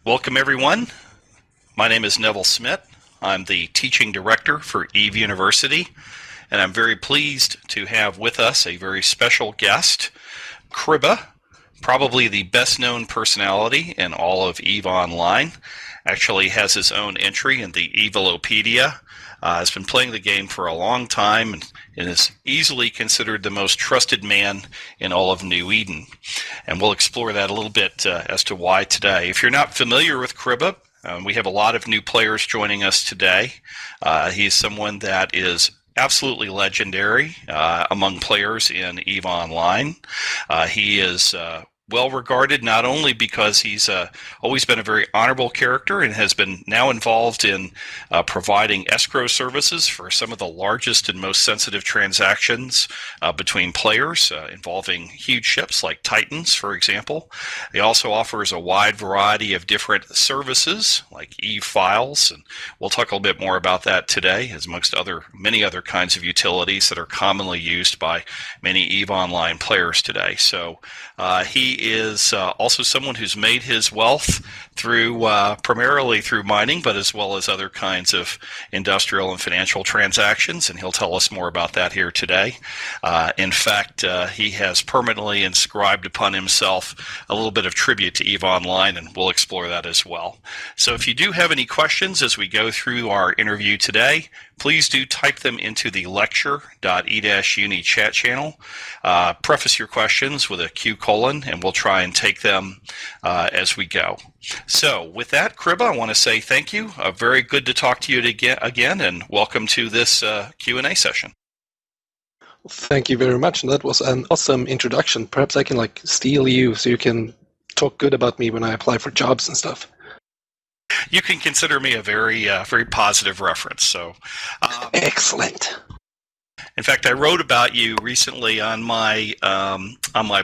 Welcome, everyone. My name is Neville Smith. I'm the teaching director for EVE University, and I'm very pleased to have with us a very special guest, Chribba, probably the best-known personality in all of EVE Online. Actually has his own entry in the Evelopedia. Has been playing the game for a long time and is easily considered the most trusted man in all of New Eden. And we'll explore that a little bit as to why today. If you're not familiar with Chribba, we have a lot of new players joining us today. He's someone that is absolutely legendary among players in EVE Online. He is well regarded not only because he's always been a very honorable character and has been now involved in providing escrow services for some of the largest and most sensitive transactions between players involving huge ships like Titans, for example. He also offers a wide variety of different services like EVE files, and we'll talk a little bit more about that today, as amongst many other kinds of utilities that are commonly used by many EVE Online players today. So he is also someone who's made his wealth through primarily through mining, but as well as other kinds of industrial and financial transactions, and he'll tell us more about that here today. In fact, he has permanently inscribed upon himself a little bit of tribute to EVE Online, and we'll explore that as well. So if you do have any questions as we go through our interview today, please do type them into the lecture.e-uni chat channel. Preface your questions with a Q:, and we'll try and take them as we go. So with that, Chribba, I want to say thank you. Very good to talk to you again, and welcome to this Q&A session. Thank you very much, and that was an awesome introduction. Perhaps I can steal you so you can talk good about me when I apply for jobs and stuff. You can consider me a very positive reference. So, excellent. In fact, I wrote about you recently on my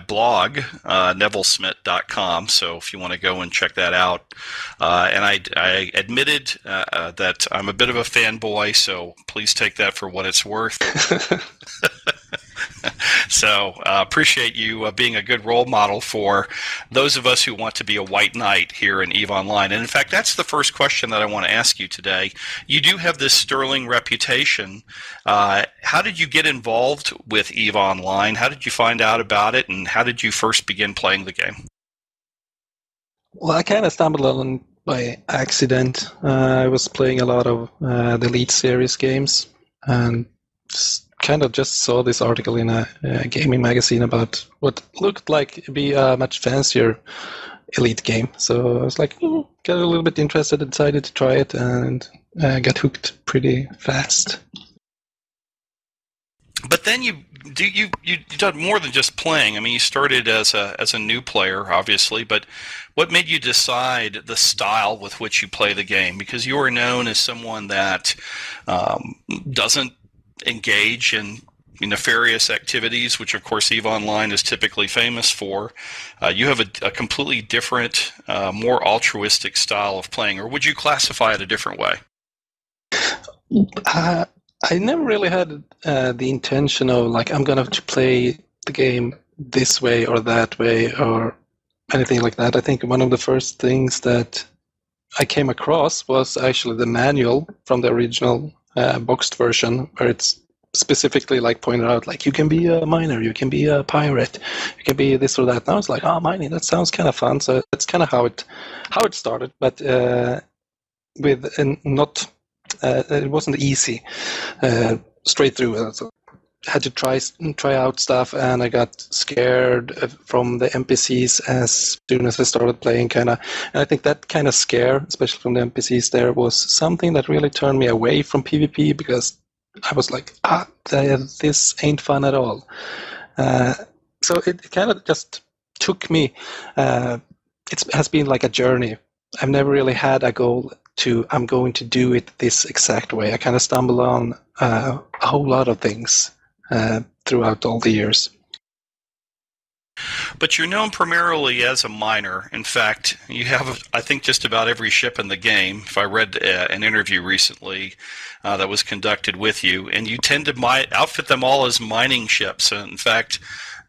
blog, nevillesmith.com. So if you want to go and check that out, and I admitted that I'm a bit of a fanboy, so please take that for what it's worth. So appreciate you being a good role model for those of us who want to be a white knight here in EVE Online. And in fact, that's the first question that I want to ask you today. You do have this sterling reputation. How did you get involved with EVE Online? How did you find out about it? And how did you first begin playing the game? Well, I kind of stumbled on by accident. I was playing a lot of the Elite Series games, and kind of just saw this article in a gaming magazine about what looked like it'd be a much fancier Elite game. So I was like, got a little bit interested, decided to try it, and got hooked pretty fast. But then you done more than just playing. I mean, you started as a new player, obviously, but what made you decide the style with which you play the game? Because you are known as someone that doesn't engage in nefarious activities, which of course EVE Online is typically famous for. You have a completely different, more altruistic style of playing, or would you classify it a different way? I never really had the intention of I'm going to play the game this way or that way or anything like that. I think one of the first things that I came across was actually the manual from the original boxed version, where it's specifically pointed out you can be a miner, you can be a pirate, you can be this or that. And I was like, mining, that sounds kind of fun. So that's kind of how it started, but with not it wasn't easy straight through. So I had to try out stuff, and I got scared from the NPCs as soon as I started playing, and I think that kind of scare, especially from the NPCs there, was something that really turned me away from PvP, because I was like, this ain't fun at all. So it kind of just took me. It has been like a journey. I've never really had a goal I'm going to do it this exact way. I kind of stumbled on a whole lot of things throughout all the years. But you're known primarily as a miner. In fact, you have, I think, just about every ship in the game. If I read an interview recently that was conducted with you, and you tend to outfit them all as mining ships. In fact,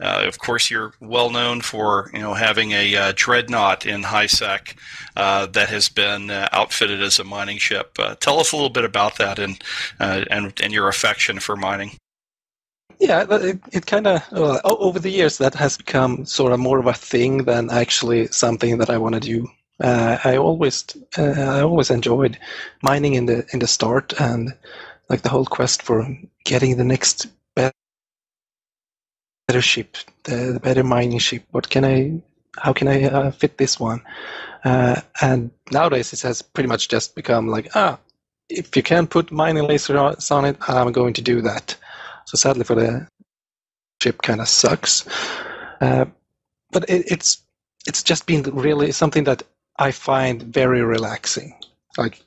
of course, you're well known for having a dreadnought in HiSec that has been outfitted as a mining ship. Tell us a little bit about that and your affection for mining. Yeah, it kind of over the years that has become sort of more of a thing than actually something that I want to do. I always enjoyed mining in the start, and like the whole quest for getting the next better ship, the better mining ship. How can I fit this one? And nowadays it has pretty much just become like, if you can put mining lasers on it, I'm going to do that. So sadly for the ship, kind of sucks. But it's just been really something that I find very relaxing. Like,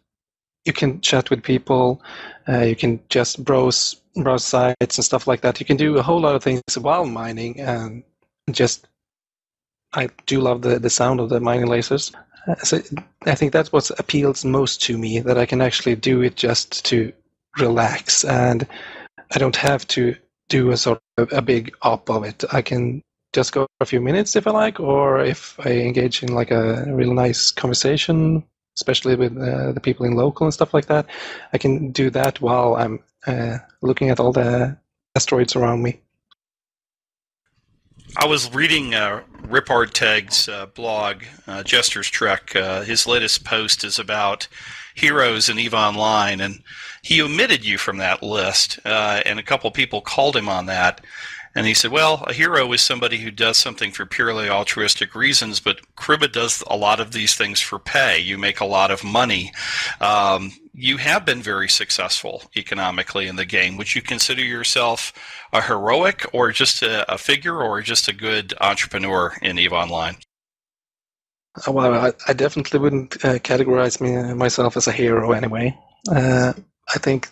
you can chat with people, you can just browse sites and stuff like that. You can do a whole lot of things while mining, and just I do love the sound of the mining lasers. So I think that's what appeals most to me, that I can actually do it just to relax, and I don't have to do a sort of a big op of it. I can just go for a few minutes if I like, or if I engage in like a really nice conversation, especially with the people in local and stuff like that. I can do that while I'm looking at all the asteroids around me. I was reading Rip Arteg's blog, Jester's Trek. His latest post is about heroes in EVE Online, and he omitted you from that list, and a couple people called him on that. And he said, well, a hero is somebody who does something for purely altruistic reasons, but Chribba does a lot of these things for pay. You make a lot of money. You have been very successful economically in the game. Would you consider yourself a heroic, or just a figure, or just a good entrepreneur in EVE Online? Well, I definitely wouldn't categorize myself as a hero anyway. I think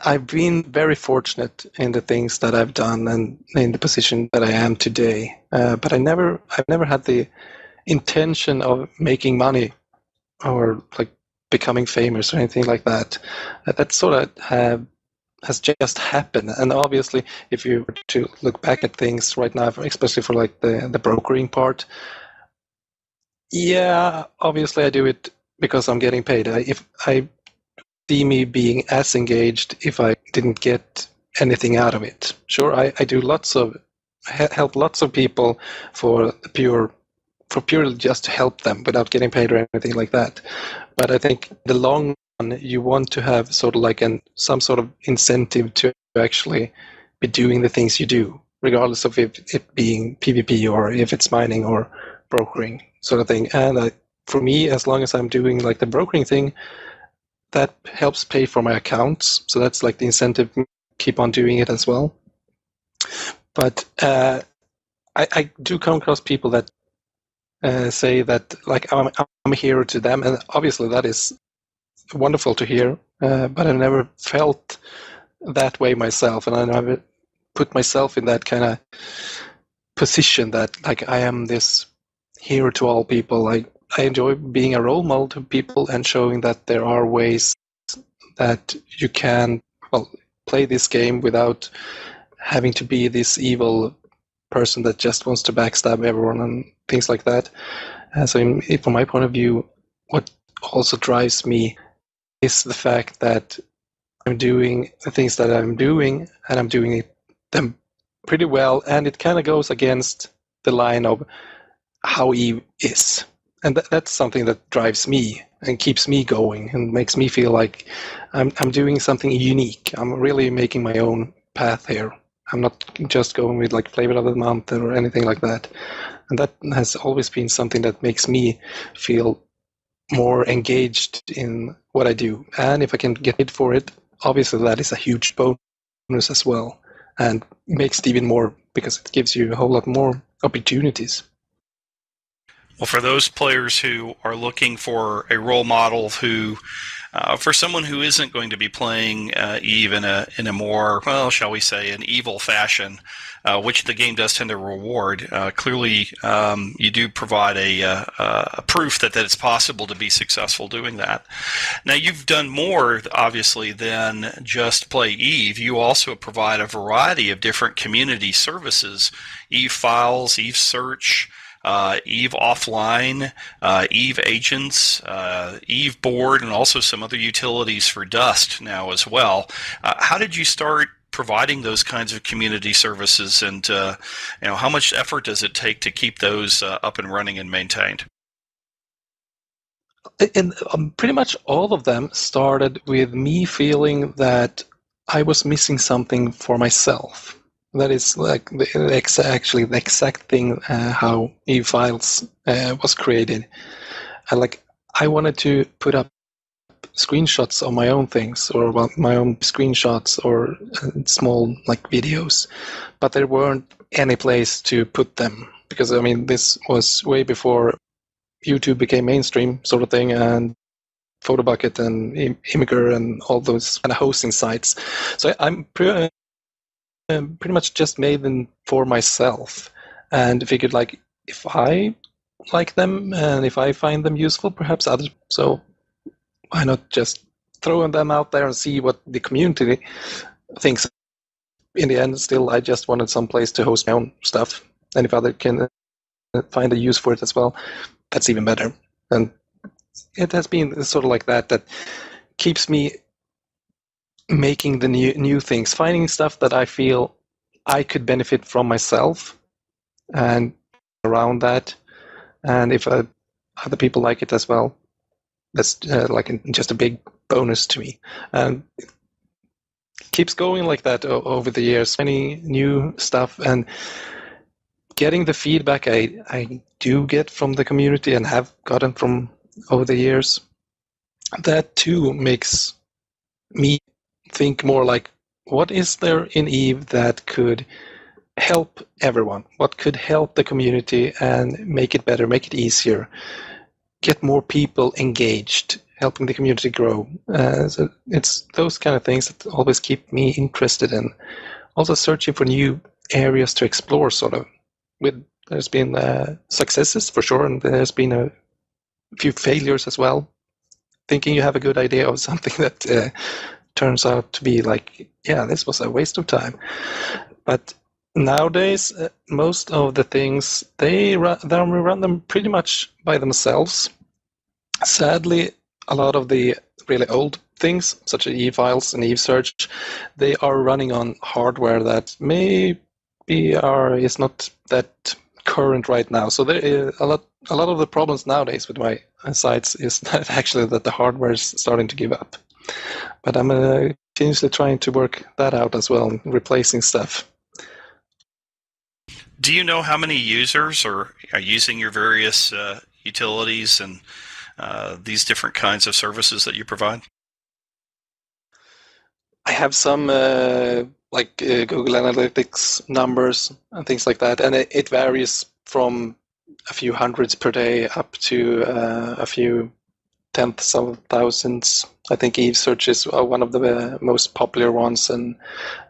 I've been very fortunate in the things that I've done and in the position that I am today. But I've never had the intention of making money or like becoming famous or anything like that. That sort of has just happened. And obviously, if you were to look back at things right now, especially for like the brokering part, yeah, obviously I do it because I'm getting paid. If I see me being as engaged if I didn't get anything out of it. Sure, I do help lots of people for purely just to help them without getting paid or anything like that. But I think in the long run, you want to have sort of like some sort of incentive to actually be doing the things you do, regardless of if it being PvP or if it's mining or brokering sort of thing. And for me, as long as I'm doing like the brokering thing, that helps pay for my accounts. So that's like the incentive to keep on doing it as well. But I do come across people that say that like I'm a hero to them, and obviously that is wonderful to hear. But I've never felt that way myself, and I never put myself in that kind of position that like I am this hero to all people. Like, I enjoy being a role model to people and showing that there are ways that you can play this game without having to be this evil person that just wants to backstab everyone and things like that. So from my point of view, what also drives me is the fact that I'm doing the things that I'm doing, and I'm doing them pretty well, and it kind of goes against the line of how Eve is. And that's something that drives me and keeps me going and makes me feel like I'm doing something unique. I'm really making my own path here. I'm not just going with like flavor of the month or anything like that. And that has always been something that makes me feel more engaged in what I do. And if I can get paid for it, obviously that is a huge bonus as well, and makes it even more because it gives you a whole lot more opportunities. Well, for those players who are looking for a role model who for someone who isn't going to be playing Eve in a more, well, shall we say, an evil fashion, which the game does tend to reward, clearly you do provide a proof that it's possible to be successful doing that. Now, you've done more, obviously, than just play Eve. You also provide a variety of different community services: Eve Files, Eve Search, Eve Offline, Eve Agents, Eve Board, and also some other utilities for Dust now as well. How did you start providing those kinds of community services, and how much effort does it take to keep those up and running and maintained? And pretty much all of them started with me feeling that I was missing something for myself. That is like actually the exact thing how e-files was created. I wanted to put up screenshots of my own things, or well, my own screenshots, or small like videos, but there weren't any place to put them, because I mean this was way before YouTube became mainstream sort of thing, and Photobucket and Imgur and all those kind of hosting sites. So I'm pretty much just made them for myself, and figured like if I like them and if I find them useful, perhaps others. So why not just throwing them out there and see what the community thinks? In the end, still, I just wanted some place to host my own stuff, and if others can find a use for it as well, that's even better. And it has been sort of like that keeps me making the new things, finding stuff that I feel I could benefit from myself, and around that. And if other people like it as well, that's just a big bonus to me. And it keeps going like that over the years. Many new stuff, and getting the feedback I do get from the community and have gotten from over the years, that too makes me think more like, what is there in Eve that could help everyone? What could help the community and make it better, make it easier, get more people engaged, helping the community grow? So it's those kind of things that always keep me interested in. Also searching for new areas to explore, sort of. There's been successes for sure, and there's been a few failures as well. Thinking you have a good idea of something that turns out to be like, yeah, this was a waste of time. But nowadays, most of the things, they run them pretty much by themselves. Sadly, a lot of the really old things, such as e-files and e-search, they are running on hardware that maybe is not that current right now. So there is a lot of the problems nowadays with my sites is that actually that the hardware is starting to give up. But I'm continuously trying to work that out as well, replacing stuff. Do you know how many users are using your various utilities and these different kinds of services that you provide? I have some Google Analytics numbers and things like that, and it varies from a few hundreds per day up to a few tenths of thousands. I think Eve Search is one of the most popular ones, and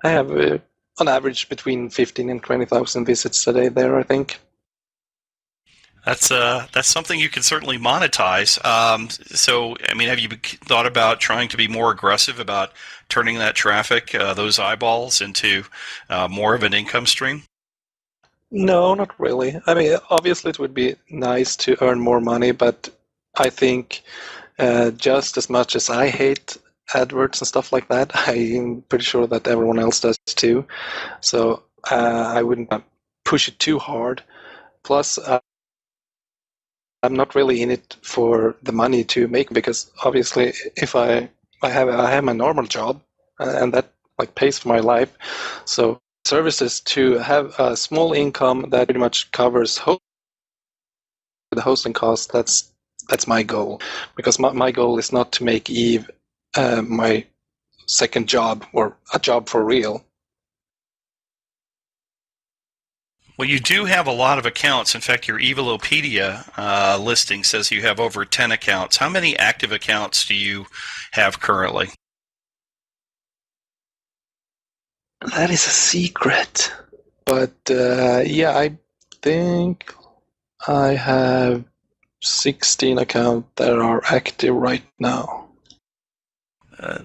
I have on average between 15 and 20,000 visits a day there, I think. That's something you can certainly monetize. So, I mean, have you thought about trying to be more aggressive about turning that traffic, those eyeballs, into more of an income stream? No, not really. I mean, obviously it would be nice to earn more money, but I think just as much as I hate adverts and stuff like that, I'm pretty sure that everyone else does too. So I wouldn't push it too hard. Plus, I'm not really in it for the money to make, because obviously if I have my normal job and that like pays for my life. So services to have a small income that pretty much covers the hosting costs, that's my goal, because my goal is not to make Eve my second job or a job for real. Well, you do have a lot of accounts. In fact, your Evilopedia listing says you have over 10 accounts. How many active accounts do you have currently? That is a secret. But yeah, I think I have 16 accounts that are active right now.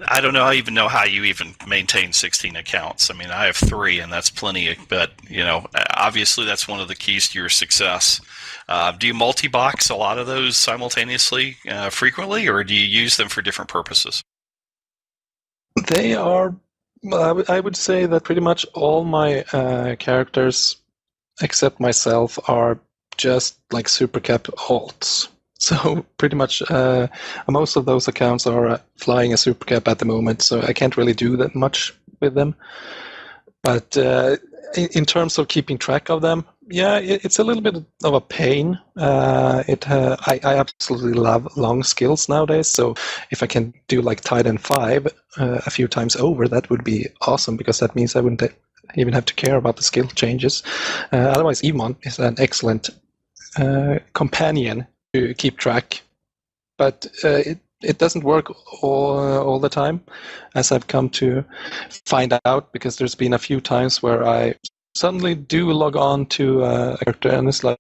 I don't know. I even know how you even maintain 16 accounts. I mean, I have 3, and that's plenty. But obviously, that's one of the keys to your success. Do you multi-box a lot of those simultaneously, frequently, or do you use them for different purposes? They are. I would say that pretty much all my characters, except myself, are just like supercap alts. So pretty much most of those accounts are flying a supercap at the moment, so I can't really do that much with them. But in terms of keeping track of them, yeah, it's a little bit of a pain. I absolutely love long skills nowadays, so if I can do like Titan 5 a few times over, that would be awesome, because that means I wouldn't even have to care about the skill changes. Otherwise, E-UNI is an excellent companion to keep track, but it doesn't work all the time, as I've come to find out, because there's been a few times where I suddenly do log on to a character and it's like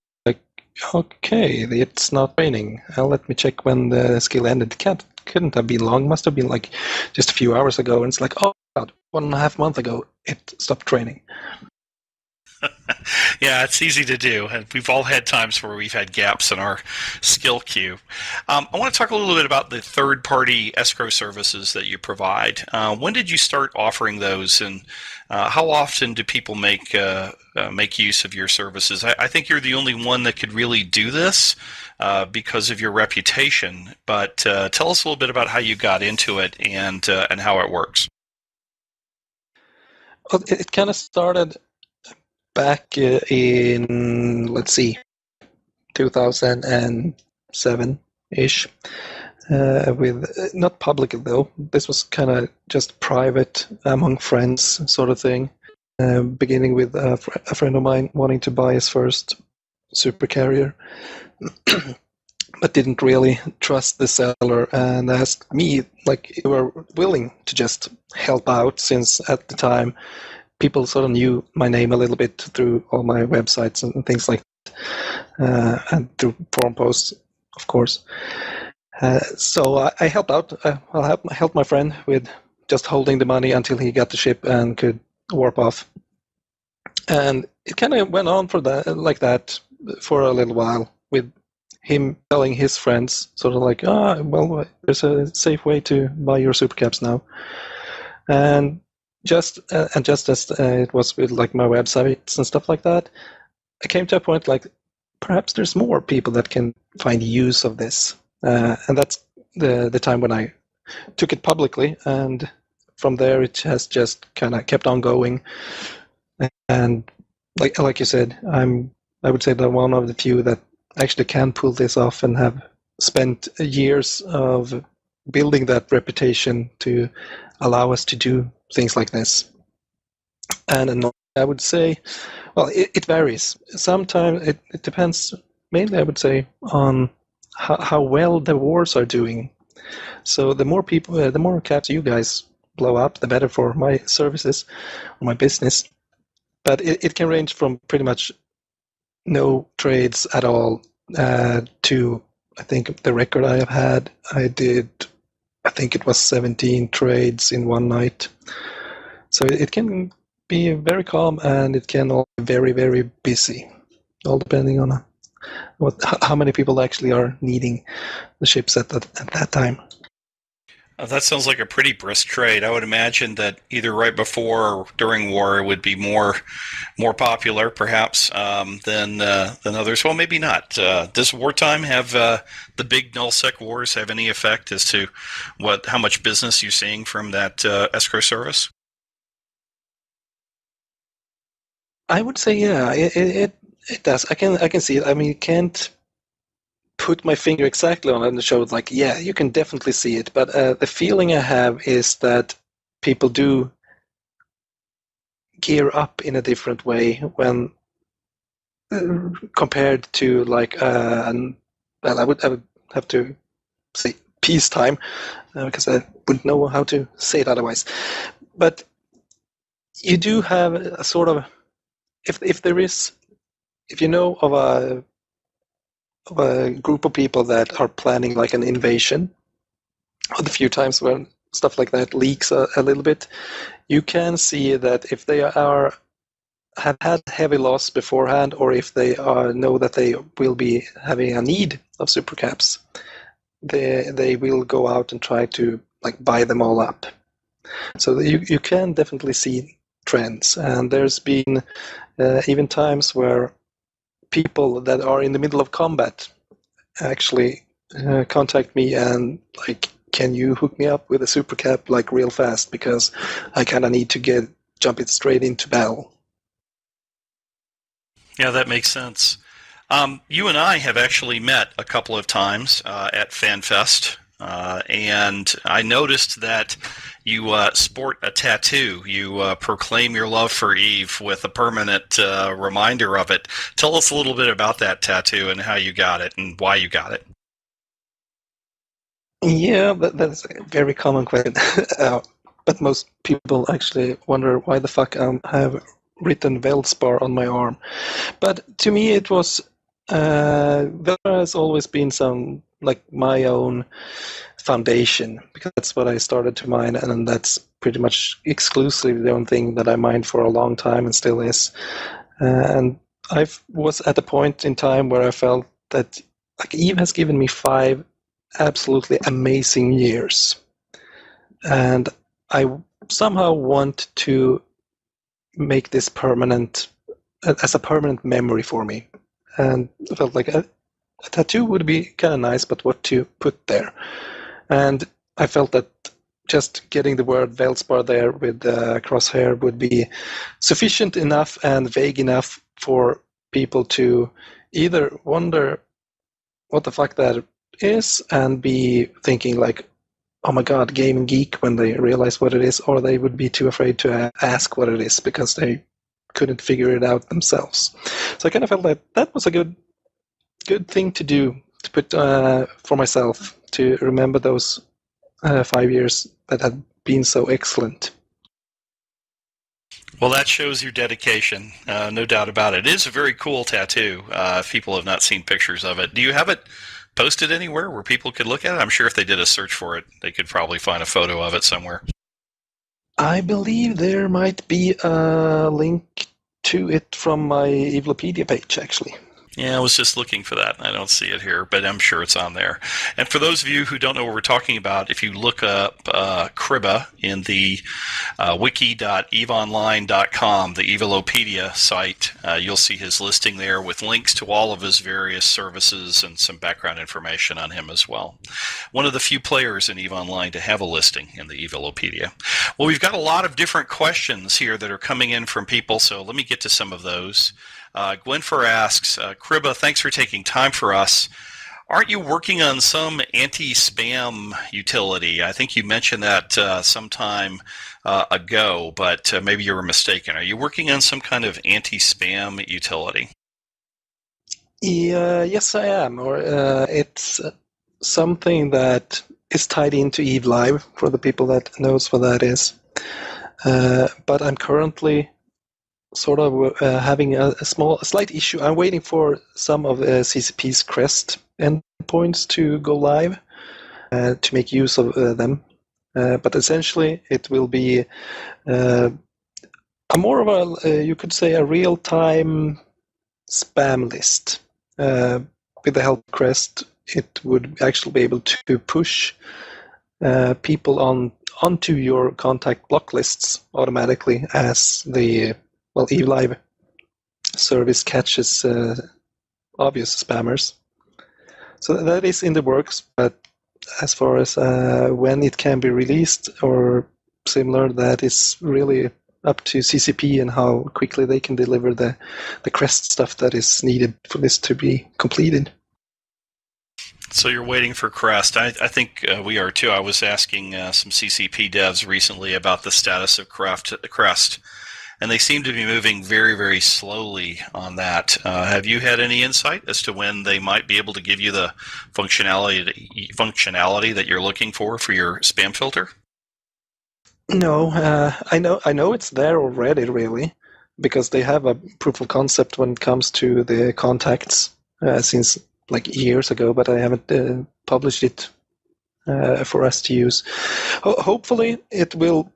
okay, it's not training. Let me check when the skill ended. Couldn't have been long. Must have been like just a few hours ago. And it's like, oh God, 1.5 months ago it stopped training. Yeah, it's easy to do, and we've all had times where we've had gaps in our skill queue. I want to talk a little bit about the third-party escrow services that you provide. When did you start offering those, and how often do people make use of your services? I think you're the only one that could really do this because of your reputation. But tell us a little bit about how you got into it and how it works. Well, it kind of started back in, let's see, 2007-ish, with not public though. This was kind of just private among friends sort of thing. Beginning with a friend of mine wanting to buy his first supercarrier, but didn't really trust the seller and asked me, like, you were willing to just help out, since at the time people sort of knew my name a little bit through all my websites and things like that, and through forum posts, of course. So I helped out. I helped my friend with just holding the money until he got the ship and could warp off. And it kind of went on for like that for a little while, with him telling his friends, sort of like, well, there's a safe way to buy your supercaps now. And just as it was with like my websites and stuff like that, I came to a point like, perhaps there's more people that can find use of this, and that's the time when I took it publicly, and from there it has just kind of kept on going. And like you said, I would say that one of the few that actually can pull this off and have spent years of building that reputation to allow us to do things like this. And I would say, well, it varies. Sometimes it depends, mainly I would say, on how well the wars are doing. So the more people, the more caps you guys blow up, the better for my services or my business. But it can range from pretty much no trades at all to, I think the record I have had, I think it was 17 trades in one night. So it can be very calm, and it can all be very, very busy, all depending on how many people actually are needing the ships at that time. That sounds like a pretty brisk trade. I would imagine that either right before or during war it would be more popular, perhaps, than others. Well, maybe not. Does wartime have the big nullsec wars have any effect as to how much business you're seeing from that escrow service? I would say, yeah, it does. I can see it. I mean, you can't put my finger exactly on it and show it, like, yeah, you can definitely see it. But the feeling I have is that people do gear up in a different way when compared to like well, I would have to say peacetime because I wouldn't know how to say it otherwise. But you do have a sort of if there is, if you know of a group of people that are planning like an invasion, or the few times when stuff like that leaks a little bit, you can see that if they have had heavy loss beforehand, or if they know that they will be having a need of supercaps, they will go out and try to like buy them all up. So you can definitely see trends, and there's been even times where people that are in the middle of combat actually contact me and like, can you hook me up with a supercap like real fast, because I kind of need to jump it straight into battle. Yeah, that makes sense. You and I have actually met a couple of times at FanFest, and I noticed that you sport a tattoo. You proclaim your love for Eve with a permanent reminder of it. Tell us a little bit about that tattoo and how you got it and why you got it. Yeah, that's a very common question. But most people actually wonder why the fuck I have written Veldspar on my arm. But to me, it was there has always been some like my own foundation, because that's what I started to mine, and that's pretty much exclusively the only thing that I mined for a long time and still is. And I was at a point in time where I felt that like Eve has given me 5 absolutely amazing years, and I somehow want to make this permanent, as a permanent memory for me. And I felt like a tattoo would be kind of nice, but what to put there? And I felt that just getting the word Veldspar there with crosshair would be sufficient enough and vague enough for people to either wonder what the fuck that is and be thinking like, oh my god, gaming geek, when they realize what it is, or they would be too afraid to ask what it is because they couldn't figure it out themselves. So I kind of felt like that was a good thing to do, to put for myself, to remember those 5 years that had been so excellent. Well, that shows your dedication, no doubt about it. It is a very cool tattoo. If people have not seen pictures of it, do you have it posted anywhere where people could look at it? I'm sure if they did a search for it, they could probably find a photo of it somewhere. I believe there might be a link to it from my Evilopedia page, actually. Yeah, I was just looking for that. I don't see it here, but I'm sure it's on there. And for those of you who don't know what we're talking about, if you look up Chribba in the wiki.eveonline.com, the Evilopedia site, you'll see his listing there with links to all of his various services and some background information on him as well. One of the few players in EVE Online to have a listing in the Evilopedia. Well, we've got a lot of different questions here that are coming in from people, so let me get to some of those. Gwenfer asks, Chribba, thanks for taking time for us. Aren't you working on some anti-spam utility? I think you mentioned that some time ago, but maybe you were mistaken. Are you working on some kind of anti-spam utility? Yes, I am. Or it's something that is tied into Eve Live, for the people that knows what that is. But I'm currently sort of having a slight issue. I'm waiting for some of CCP's Crest endpoints to go live to make use of them. But essentially, it will be a more of a, you could say, a real-time spam list. With the help of Crest, it would actually be able to push people onto your contact block lists automatically as the Eve Live service catches obvious spammers. So that is in the works, but as far as when it can be released or similar, that is really up to CCP and how quickly they can deliver the Crest stuff that is needed for this to be completed. So you're waiting for Crest. I think we are too. I was asking some CCP devs recently about the status of Crest. and they seem to be moving very, very slowly on that. Have you had any insight as to when they might be able to give you the functionality that you're looking for your spam filter? No, I know it's there already, really, because they have a proof of concept when it comes to the contacts since like years ago, but I haven't published it for us to use. Hopefully, it will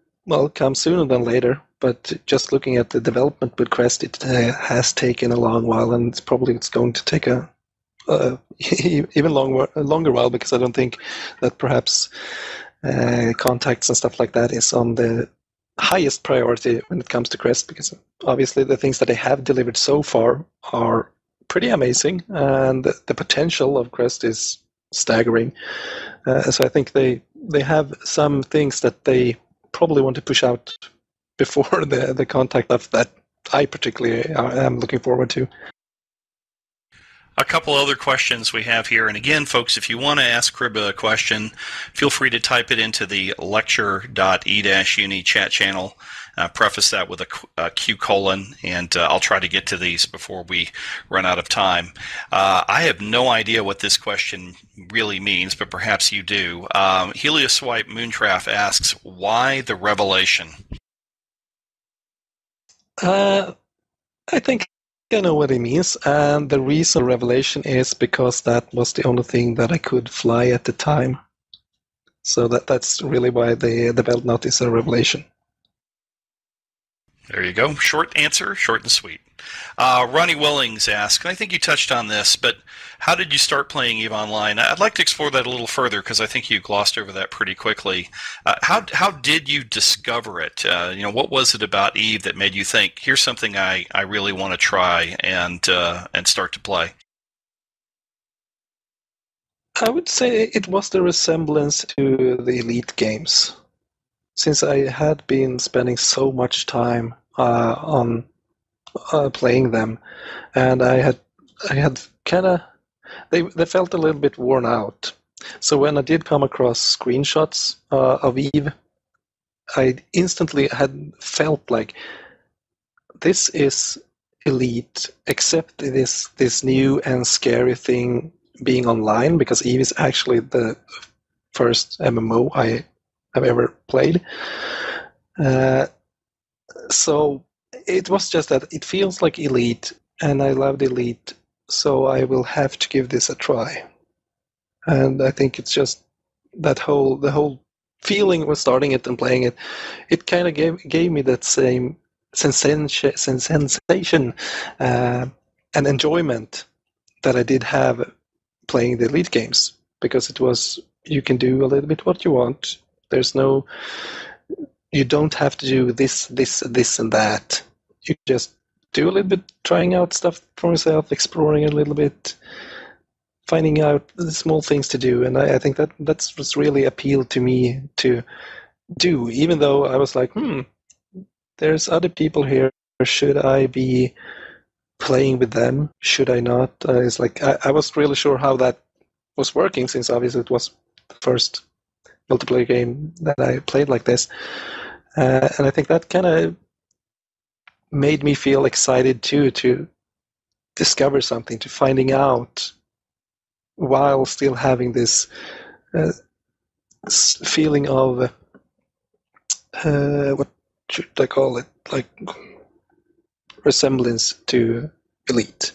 come sooner than later. But just looking at the development with Quest, it has taken a long while, and it's going to take a even longer while, because I don't think that perhaps contacts and stuff like that is on the highest priority when it comes to Quest, because obviously the things that they have delivered so far are pretty amazing, and the potential of Quest is staggering. So I think they have some things that they probably want to push out before the contact stuff that I particularly am looking forward to. A couple other questions we have here, and again, folks, if you want to ask Chribba a question, feel free to type it into the lecture.e-uni chat channel. Preface that with a Q colon, and I'll try to get to these before we run out of time. I have no idea what this question really means, but perhaps you do. Helioswipe Moontraff asks, why the revelation? I think I know what it means, and the reason revelation is because that was the only thing that I could fly at the time. So that's really why the belt knot is a revelation. There you go. Short answer, short and sweet. Ronnie Willings asks, and I think you touched on this, but how did you start playing EVE Online? I'd like to explore that a little further, because I think you glossed over that pretty quickly. How did you discover it? What was it about EVE that made you think, here's something I really want to try and start to play? I would say it was the resemblance to the Elite games, since I had been spending so much time on playing them, and I had kind of they felt a little bit worn out. So when I did come across screenshots of EVE, I instantly had felt like this is Elite, except this new and scary thing being online, because EVE is actually the first MMO I have ever played. So it was just that it feels like Elite, and I loved Elite, so I will have to give this a try. And I think it's just the whole feeling was starting it and playing it. It kind of gave me that same sensation and enjoyment that I did have playing the Elite games, because it was, you can do a little bit what you want. You don't have to do this, and that. You just do a little bit, trying out stuff for yourself, exploring a little bit, finding out the small things to do. And I think that's what's really appealed to me to do, even though I was like, there's other people here. Should I be playing with them? Should I not? It's like I wasn't really sure how that was working, since obviously it was the first multiplayer game that I played like this. And I think that kind of made me feel excited too, to discover something, to finding out, while still having this feeling of what should I call it, like resemblance to Elite.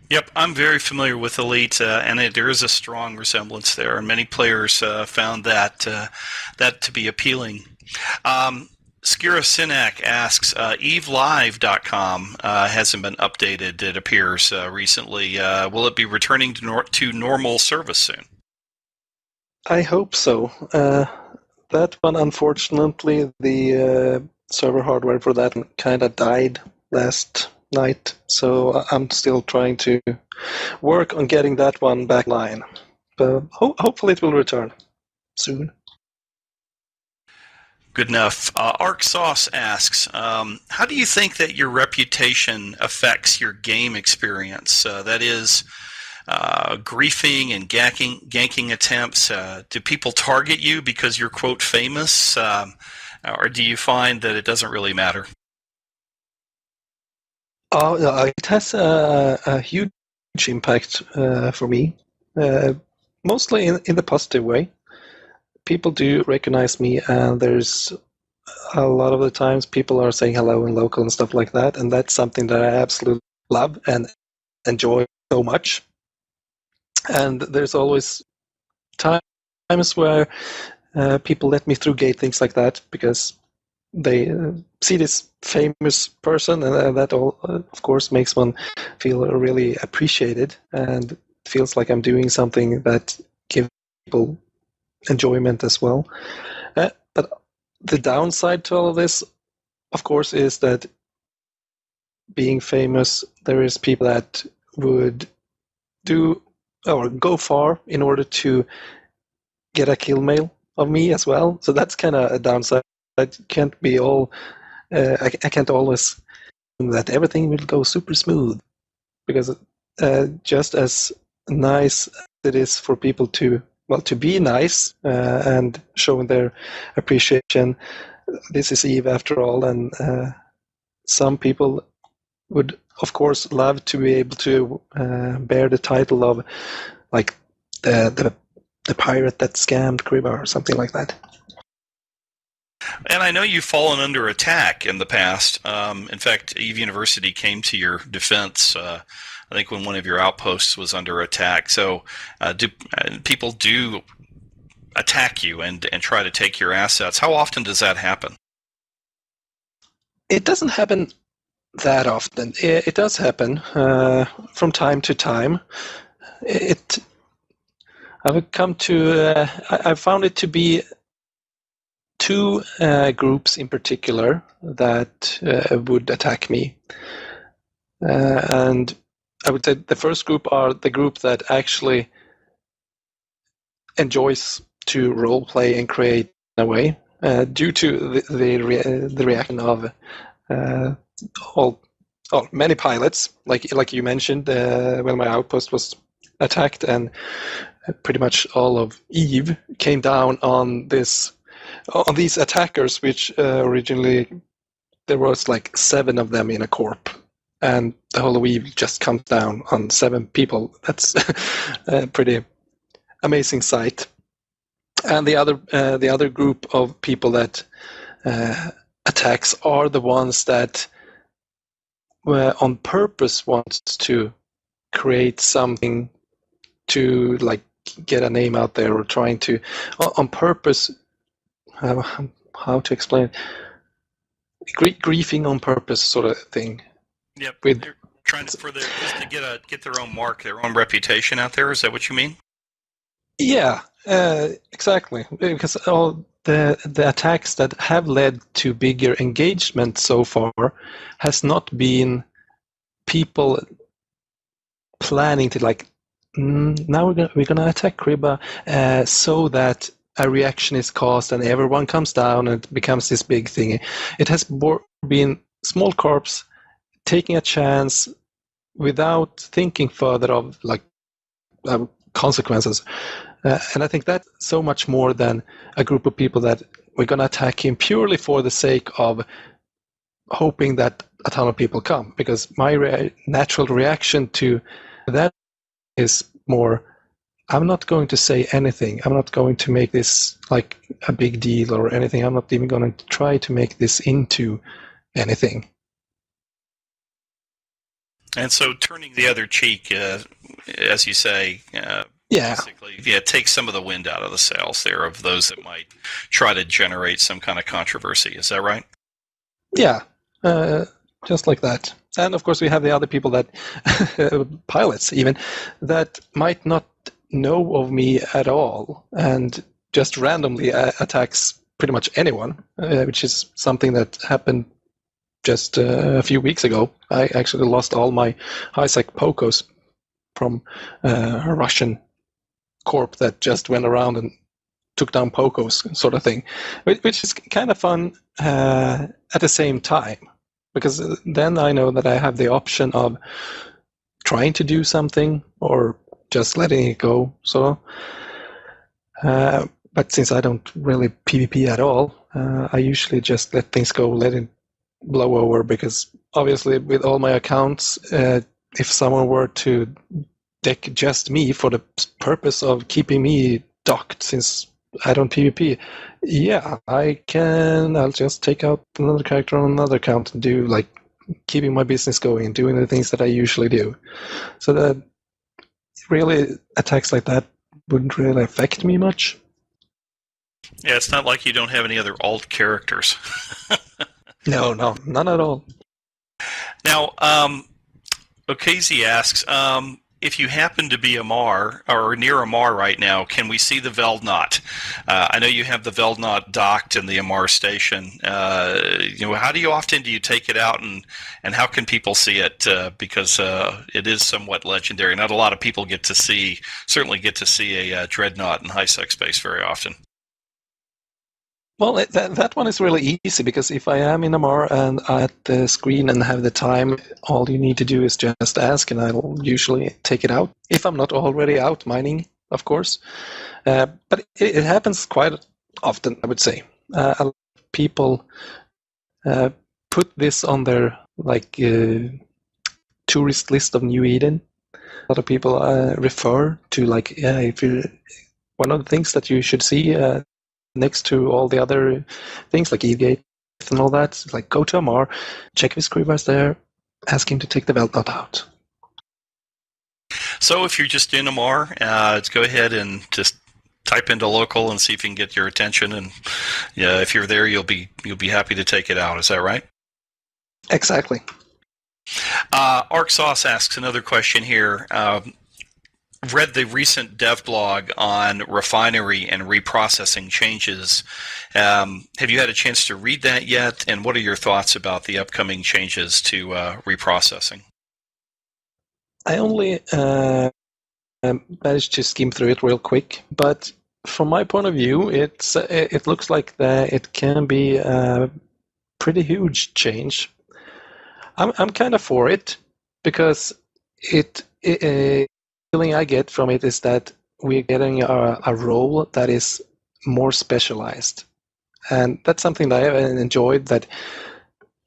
Yep, I'm very familiar with Elite, and there is a strong resemblance there, and many players found that to be appealing. Skira Sinak asks, EveLive.com hasn't been updated, it appears, recently. Will it be returning to normal service soon? I hope so. That one, unfortunately, the server hardware for that kind of died last night, so I'm still trying to work on getting that one back line. But hopefully it will return soon. Good enough. Arc Sauce asks, how do you think that your reputation affects your game experience? That is, griefing and ganking attempts. Do people target you because you're, quote, famous? Or do you find that it doesn't really matter? Oh, no, it has a huge impact for me, mostly in the positive way. People do recognize me, and there's a lot of the times people are saying hello in local and stuff like that, and that's something that I absolutely love and enjoy so much. And there's always times where people let me through gate, things like that, because they see this famous person, and that all, of course, makes one feel really appreciated, and feels like I'm doing something that gives people enjoyment as well. But the downside to all of this, of course, is that being famous, there is people that would do or go far in order to get a kill mail of me as well. So that's kind of a downside. It can't be all. I can't always that everything will go super smooth, because just as nice as it is for people to be nice and showing their appreciation. This is Eve after all, and some people would, of course, love to be able to bear the title of like the pirate that scammed Chribba or something like that. And I know you've fallen under attack in the past. In fact, Eve University came to your defense. I think when one of your outposts was under attack. So, people do attack you and try to take your assets? How often does that happen? It doesn't happen that often. It does happen from time to time. I've come to. I found it to be two groups in particular that would attack me, and I would say the first group are the group that actually enjoys to role play and create in a way, due to the reaction of many pilots, like you mentioned, when my outpost was attacked, and pretty much all of Eve came down on these attackers, which originally there was like 7 of them in a corp, and the whole of Eve just comes down on 7 people. That's a pretty amazing sight. And the other group of people that attacks are the ones that on purpose wants to create something to like get a name out there, or trying to on purpose, how to explain it? Griefing on purpose sort of thing. Yep. They're trying to just to get their own mark, their own reputation out there. Is that what you mean? Yeah, exactly. Because all the attacks that have led to bigger engagement so far has not been people planning to like, now we're gonna attack Chribba so that a reaction is caused and everyone comes down and it becomes this big thing. It has been small corps taking a chance without thinking further of like consequences. And I think that's so much more than a group of people that we're going to attack him purely for the sake of hoping that a ton of people come. Because my natural reaction to that is more, I'm not going to say anything. I'm not going to make this like a big deal or anything. I'm not even going to try to make this into anything. And so turning the other cheek, as you say, basically, take some of the wind out of the sails there of those that might try to generate some kind of controversy. Is that right? Yeah, just like that. And of course, we have the other people that, pilots even, that might not know of me at all and just randomly attacks pretty much anyone, which is something that happened just a few weeks ago. I actually lost all my high-sec POCOs from a Russian corp that just went around and took down POCOs, sort of thing, which is kind of fun at the same time, because then I know that I have the option of trying to do something or just letting it go. So But since I don't really PvP at all, I usually just let things go, let it blow over, because obviously with all my accounts, if someone were to deck just me for the purpose of keeping me docked since I don't PvP, yeah, I'll just take out another character on another account and do like keeping my business going and doing the things that I usually do. So that really attacks like that wouldn't really affect me much. Yeah, it's not like you don't have any other alt characters. No, none at all. Now, Okazi asks, if you happen to be a Mar or near a Mar right now, can we see the Veldnot? I know you have the Veldnot docked in the Amar station. How often do you take it out, and how can people see it? Because it is somewhat legendary. Not a lot of people certainly get to see a Dreadnought in high-sec space very often. Well, that one is really easy, because if I am in Amar and at the screen and have the time, all you need to do is just ask, and I'll usually take it out. If I'm not already out mining, of course. But it happens quite often, I would say. A lot of people put this on their tourist list of New Eden. A lot of people refer to one of the things that you should see next to all the other things like Eagate and all that, like go to Amar, check if his Chribba's there, ask him to take the Veldnot out. So if you're just in Amar, let's go ahead and just type into local and see if you can get your attention. And if you're there, you'll be happy to take it out. Is that right? Exactly. ArcSauce asks another question here. Read the recent dev blog on refinery and reprocessing changes. Have you had a chance to read that yet? And what are your thoughts about the upcoming changes to reprocessing? I only managed to skim through it real quick, but from my point of view, it looks like it can be a pretty huge change. I'm kind of for it, because the feeling I get from it is that we're getting a role that is more specialized, and that's something that I have enjoyed. That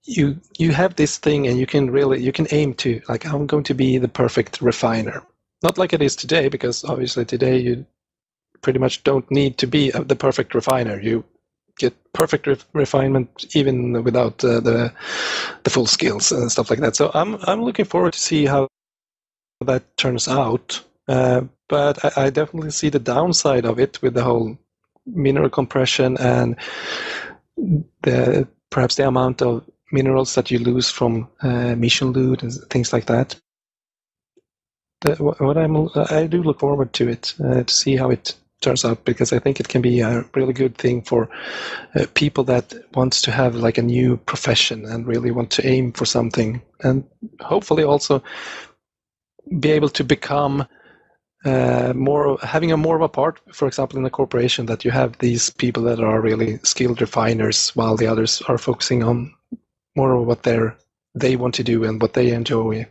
you have this thing, and you can aim to, like, I'm going to be the perfect refiner. Not like it is today, because obviously today you pretty much don't need to be the perfect refiner. You get perfect refinement even without the full skills and stuff like that. So I'm looking forward to see how that turns out. But I definitely see the downside of it with the whole mineral compression and perhaps the amount of minerals that you lose from mission loot and things like that. I do look forward to it, to see how it turns out, because I think it can be a really good thing for people that wants to have like a new profession and really want to aim for something, and hopefully also be able to become having more of a part, for example, in a corporation, that you have these people that are really skilled refiners, while the others are focusing on more of what they want to do and what they enjoy.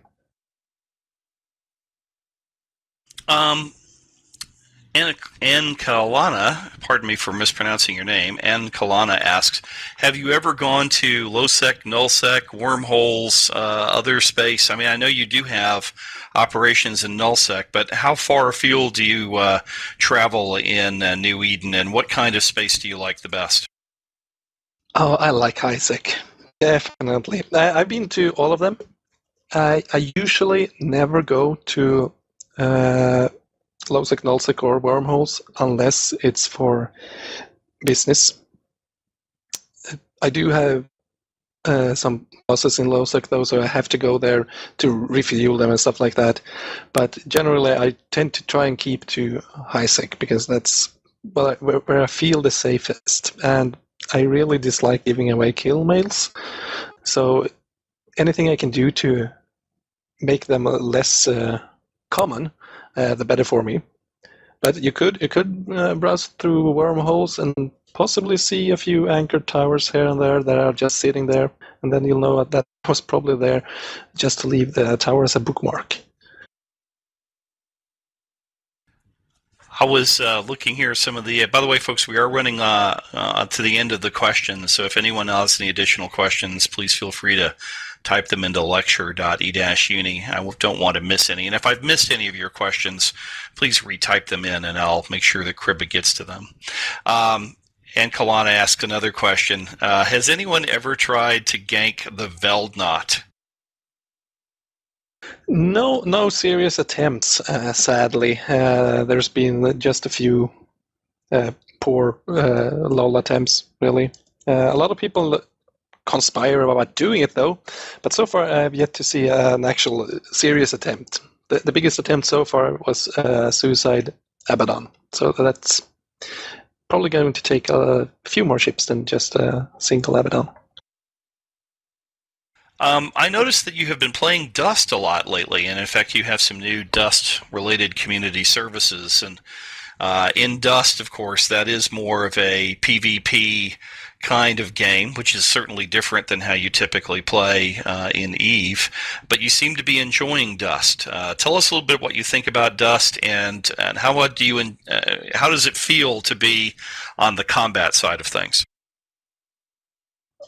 Ann Kalana, pardon me for mispronouncing your name, Ann Kalana asks, have you ever gone to low-sec, null-sec, wormholes, other space? I mean, I know you do have operations in null-sec, but how far afield do you travel in New Eden, and what kind of space do you like the best? Oh, I like high-sec. Definitely. I've been to all of them. I usually never go to low-sec, null-sec, or wormholes unless it's for business. I do have some losses in low-sec, though, so I have to go there to refuel them and stuff like that. But generally, I tend to try and keep to high-sec, because that's where I feel the safest. And I really dislike giving away kill mails. So anything I can do to make them less common, the better for me. But you could browse through wormholes and possibly see a few anchored towers here and there that are just sitting there, and then you'll know that was probably there just to leave the tower as a bookmark. I was looking here at some of the. By the way, folks, we are running to the end of the questions. So if anyone has any additional questions, please feel free to type them into lecture.e-uni. I don't want to miss any. And if I've missed any of your questions, please retype them in, and I'll make sure that Chribba gets to them. And Kalana asks another question. Has anyone ever tried to gank the Veldknot? No serious attempts, sadly. There's been just a few poor LOL attempts, really. A lot of people conspire about doing it, though, but so far I have yet to see an actual serious attempt. The biggest attempt so far was Suicide Abaddon, so that's probably going to take a few more ships than just a single Abaddon. I noticed that you have been playing Dust a lot lately, and in fact you have some new Dust-related community services. And in Dust, of course, that is more of a PvP kind of game, which is certainly different than how you typically play in EVE. But you seem to be enjoying Dust. Tell us a little bit what you think about Dust, and how does it feel to be on the combat side of things?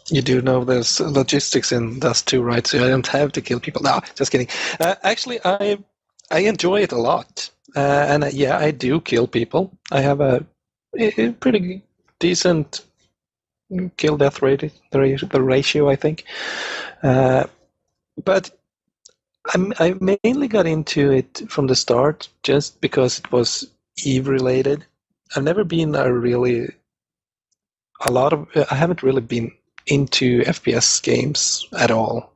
You do know there's logistics in Dust 2, right? So I don't have to kill people. No, just kidding. Actually, I enjoy it a lot. And yeah, I do kill people. I have a pretty decent kill-death rate, the ratio, I think. But I mainly got into it from the start just because it was EVE-related. I've never been I haven't really been into FPS games at all.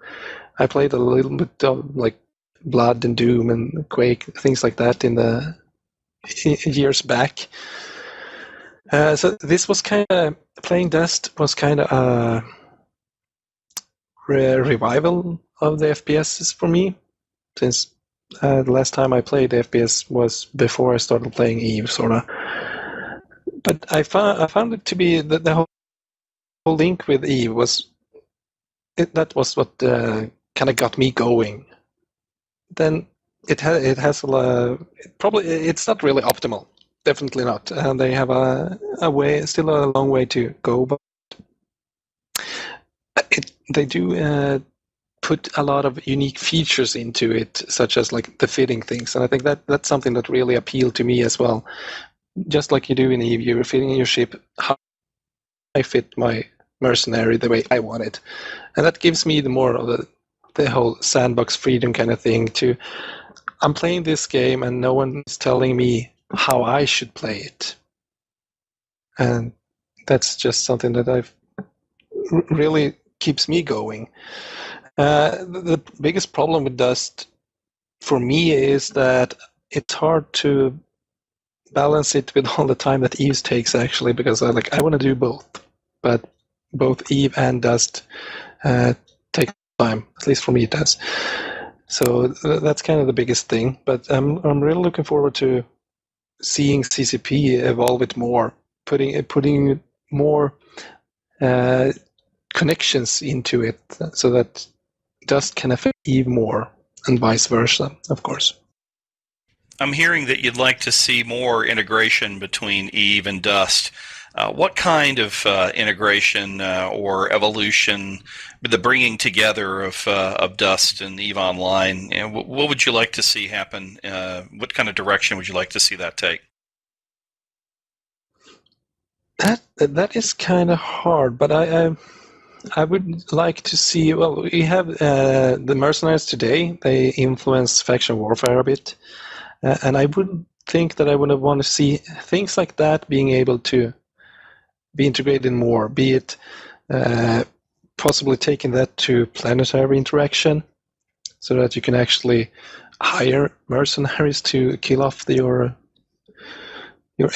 I played a little bit of like Blood and Doom and Quake, things like that in the years back. So this was kind of, playing Dust was kind of a revival of the FPSs for me, since the last time I played FPS was before I started playing EVE, sort of. But I found it to be the whole link with EVE that was what kind of got me going. Then it has probably it's not really optimal, definitely not, and they have still a long way to go. But they do put a lot of unique features into it, such as like the fitting things, and I think that's something that really appealed to me as well. Just like you do in EVE, you're fitting your ship how I fit my mercenary the way I want it, and that gives me the more of the whole sandbox freedom kind of thing. I'm playing this game and no one is telling me how I should play it, and that's just something that really keeps me going. The biggest problem with Dust for me is that it's hard to balance it with all the time that EVE takes, actually, because I want to do both, but both EVE and Dust take time. At least for me, it does. So that's kind of the biggest thing. But I'm really looking forward to seeing CCP evolve it more, putting more connections into it, so that Dust can affect EVE more, and vice versa, of course. I'm hearing that you'd like to see more integration between EVE and Dust. What kind of integration or evolution, the bringing together of Dust and EVE Online, and what would you like to see happen? What kind of direction would you like to see that take? That is kind of hard, but I would like to see. Well, we have the mercenaries today. They influence faction warfare a bit, and I would think that I would want to see things like that being able to be integrated more, be it possibly taking that to planetary interaction, so that you can actually hire mercenaries to kill off your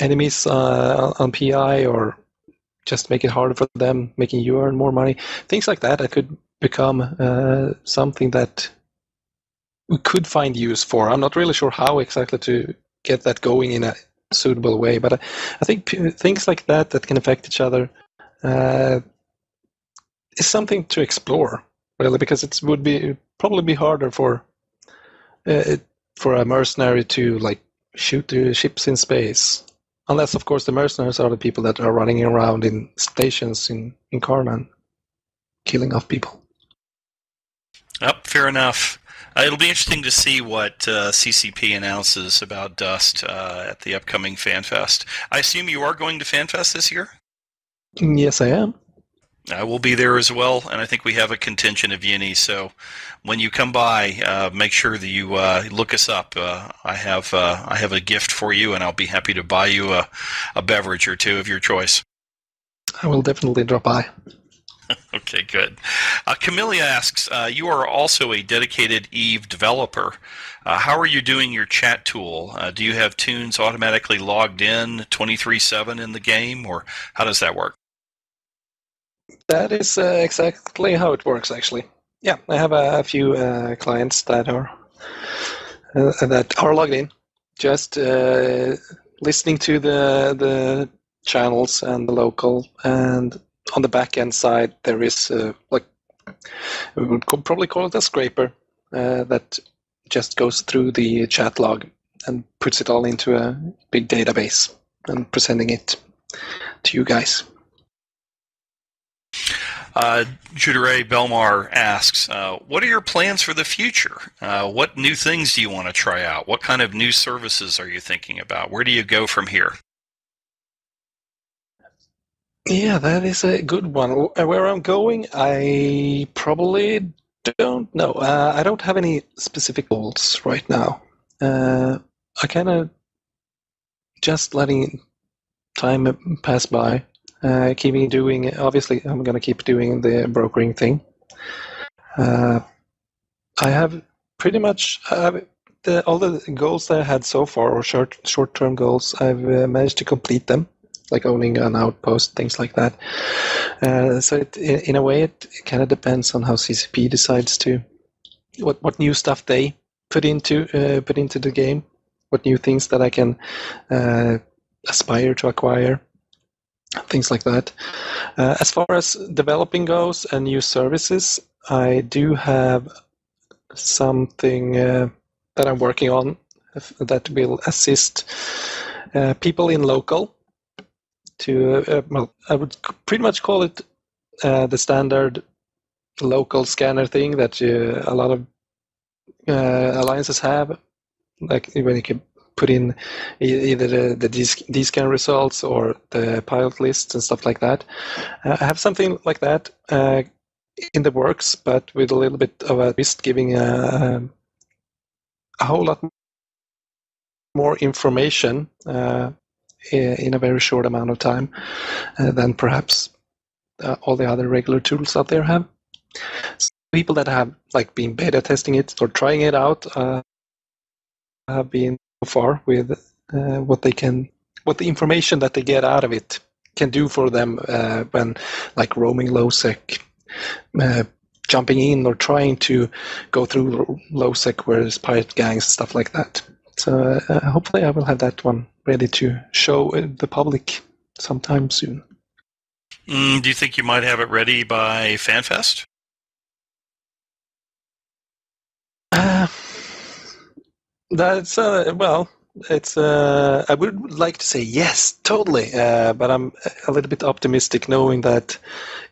enemies on PI, or just make it harder for them, making you earn more money. Things like that could become something that we could find use for. I'm not really sure how exactly to get that going in a suitable way, but I think things like that can affect each other is something to explore, really, because it would probably be harder for a mercenary to shoot the ships in space. Unless, of course, the mercenaries are the people that are running around in stations in Karnan, killing off people. Fair enough. It'll be interesting to see what CCP announces about Dust at the upcoming FanFest. I assume you are going to FanFest this year? Yes, I am. I will be there as well, and I think we have a contingent of E-UNI, so when you come by, make sure that you look us up. I have a gift for you, and I'll be happy to buy you a beverage or two of your choice. I will definitely drop by. Okay, good. Camellia asks, you are also a dedicated Eve developer. How are you doing your chat tool? Do you have tunes automatically logged in 23/7 in the game, or how does that work? That is exactly how it works, actually. Yeah, I have a few clients that are logged in, just listening to the channels and the local. And on the back end side, there is we would probably call it a scraper that just goes through the chat log and puts it all into a big database and presenting it to you guys. Judere Belmar asks, what are your plans for the future? What new things do you want to try out? What kind of new services are you thinking about? Where do you go from here? Yeah, that is a good one. Where I'm going, I probably don't know. I don't have any specific goals right now. I kind of just letting time pass by. Keeping doing, obviously, I'm going to keep doing the brokering thing. I have pretty much all the goals that I had so far, or short-term goals, I've managed to complete them, like owning an outpost, things like that. So in a way, it kind of depends on how CCP decides to what new stuff they put into the game, what new things that I can aspire to acquire. Things like that. As far as developing goes and new services, I do have something that I'm working on that will assist people in local to, I would pretty much call it the standard local scanner thing that a lot of alliances have, like when you can put in either the D-scan results or the pilot lists and stuff like that. I have something like that in the works, but with a little bit of a twist, giving a whole lot more information in a very short amount of time than perhaps all the other regular tools out there have. So people that have been beta testing it or trying it out have been so far with what the information that they get out of it can do for them when roaming low-sec, jumping in or trying to go through low-sec where there's pirate gangs and stuff like that. So hopefully I will have that one ready to show the public sometime soon. Do you think you might have it ready by FanFest? That's well, it's I would like to say yes, totally, but I'm a little bit optimistic, knowing that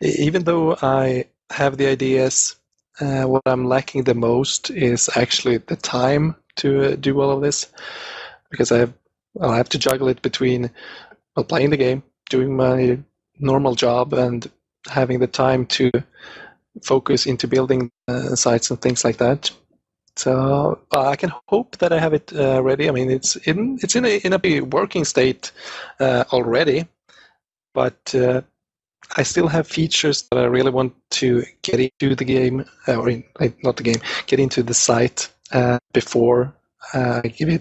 even though I have the ideas, what I'm lacking the most is actually the time to do all of this, because I'll have to juggle it between playing the game, doing my normal job, and having the time to focus into building sites and things like that. So I can hope that I have it ready. I mean, it's in a working state already, but I still have features that I really want to get into the game, not the game, get into the site before I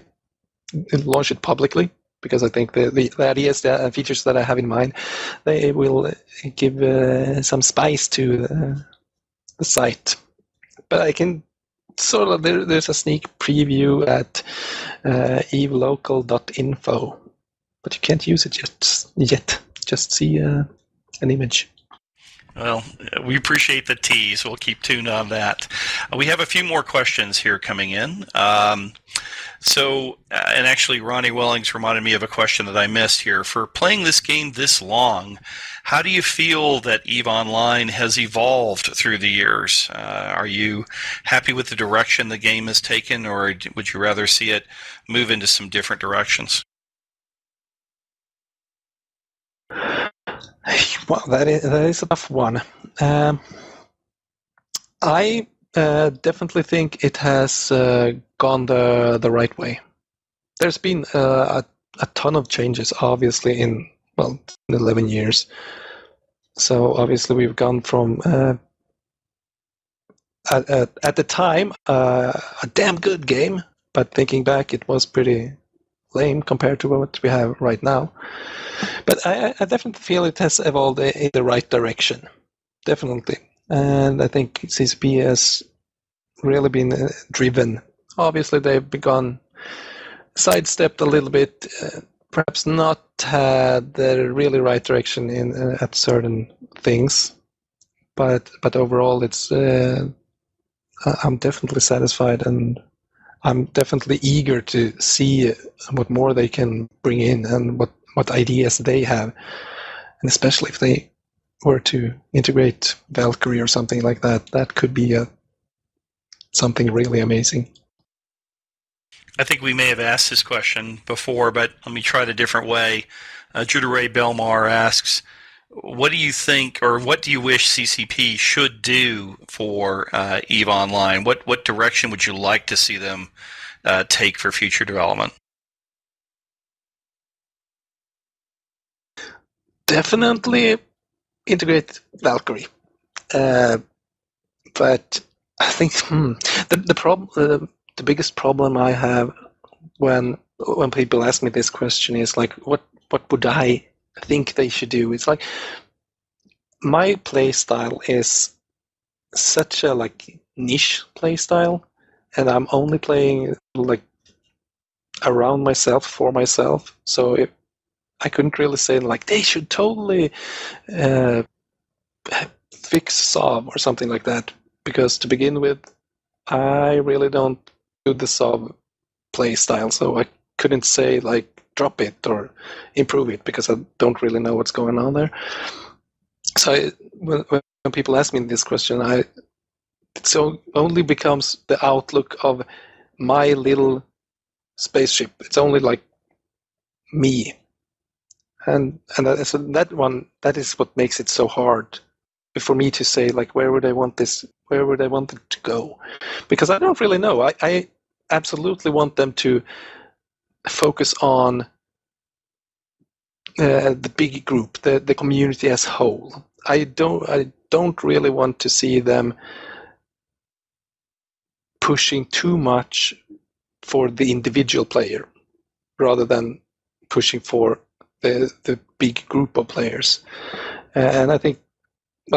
launch it publicly. Because I think the ideas, the features that I have in mind, they will give some spice to the site. But I can sort of, there's a sneak preview at evelocal.info, but you can't use it yet. Just see an image. Well, we appreciate the tease. We'll keep tuned on that. We have a few more questions here coming in. And actually, Ronnie Wellings reminded me of a question that I missed here. For playing this game this long, how do you feel that EVE Online has evolved through the years? Are you happy with the direction the game has taken, or would you rather see it move into some different directions? Well, that is a tough one. I definitely think it has gone the right way. There's been a ton of changes, obviously, in 11 years. So obviously we've gone from at the time a damn good game, but thinking back, it was pretty lame compared to what we have right now. But I definitely feel it has evolved in the right direction, definitely. And I think CCP has really been driven. Obviously, they've begun sidestepped a little bit, perhaps not had the really right direction in at certain things, but overall, it's I'm definitely satisfied, and I'm definitely eager to see what more they can bring in and what ideas they have, and especially if they were to integrate Valkyrie or something like that, that could be something really amazing. I think we may have asked this question before, but let me try it a different way. Judah Ray Belmar asks, what do you think, or what do you wish CCP should do for EVE Online? What direction would you like to see them take for future development? Definitely integrate Valkyrie, but I think the problem, the biggest problem I have when people ask me this question is like, what would I think they should do? It's like my play style is such a niche play style, and I'm only playing around myself for myself. So I couldn't really say they should totally fix Sov or something like that, because to begin with, I really don't do the Sov play style, so I couldn't say drop it or improve it because I don't really know what's going on there. So when people ask me this question, it only becomes the outlook of my little spaceship. It's only me, and so that is what makes it so hard for me to say where would I want it to go, because I don't really know. I absolutely want them to focus on the big group, the community as whole. I don't really want to see them pushing too much for the individual player rather than pushing for the big group of players. And I think,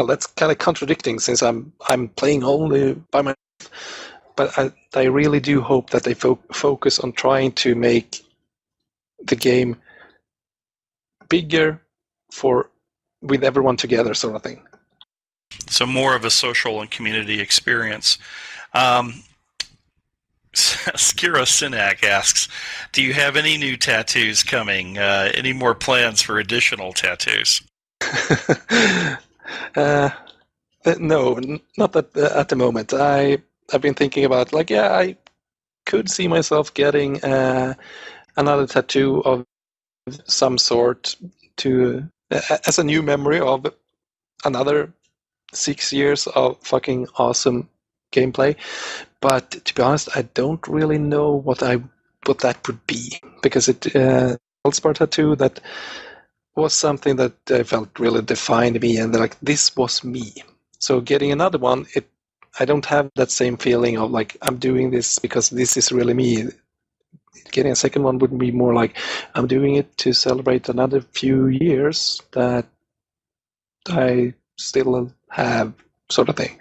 that's kind of contradicting since I'm playing only by myself. But I really do hope that they focus on trying to make the game bigger with everyone together, sort of thing. So more of a social and community experience. Skira Sinak asks, do you have any new tattoos coming? Any more plans for additional tattoos? No, not at the moment. I've been thinking about I could see myself getting another tattoo of some sort as a new memory of another 6 years of fucking awesome gameplay. But to be honest, I don't really know what that would be, because it Feldspar tattoo, that was something that I felt really defined me, and this was me. So getting another one, I don't have that same feeling of I'm doing this because this is really me. Getting a second one would be more I'm doing it to celebrate another few years that I still have, sort of thing.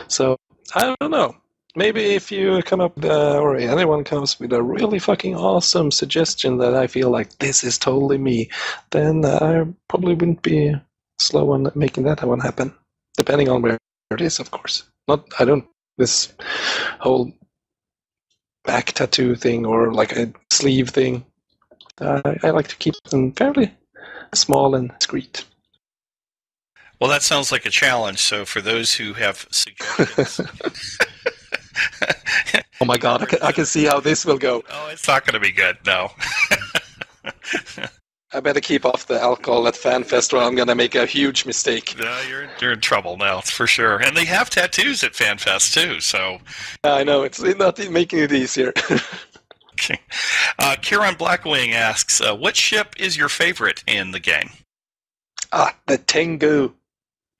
So I don't know. Maybe if you come up or anyone comes with a really fucking awesome suggestion that I feel this is totally me, then I probably wouldn't be slow on making that one happen. depending on where it is, of course. I don't this whole back tattoo thing or like a sleeve thing. I like to keep them fairly small and discreet. Well, that sounds like a challenge. So for those who have suggestions, Oh my god, I can see how this will go. oh, it's not going to be good. No. I better keep off the alcohol at FanFest or I'm going to make a huge mistake. No, you're in trouble now, for sure. And they have tattoos at FanFest too. So I know, it's not making it easier. okay. Kieran Blackwing asks, what ship is your favorite in the game? The Tengu.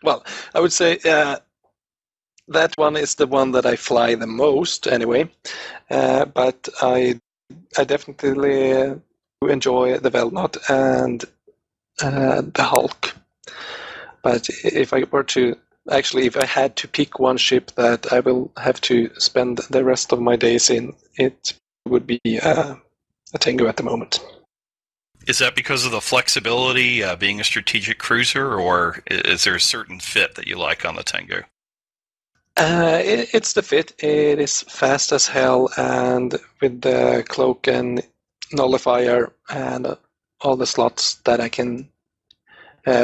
Well, I would say that one is the one that I fly the most anyway. But I definitely enjoy the Velnot and the Hulk. But if I had to pick one ship that I will have to spend the rest of my days in, it would be a Tengu at the moment. Is that because of the flexibility, being a strategic cruiser, or is there a certain fit that you like on the Tengu? It's the fit. It is fast as hell, and with the cloak and nullifier and all the slots that I can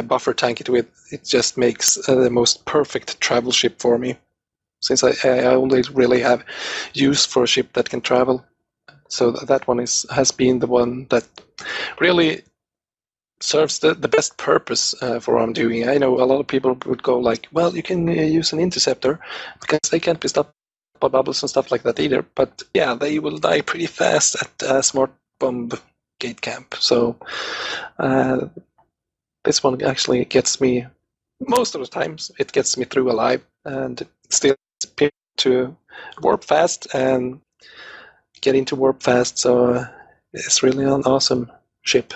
buffer tank it with, it just makes the most perfect travel ship for me. Since I only really have use for a ship that can travel. So that one has been the one that really serves the best purpose for what I'm doing. I know a lot of people would go like, well, you can use an interceptor because they can't be stopped by bubbles and stuff like that either. But yeah, they will die pretty fast at a smart bomb gate camp. So this one actually gets me, most of the times, it gets me through alive and still to warp fast and get into warp fast. So it's really an awesome ship,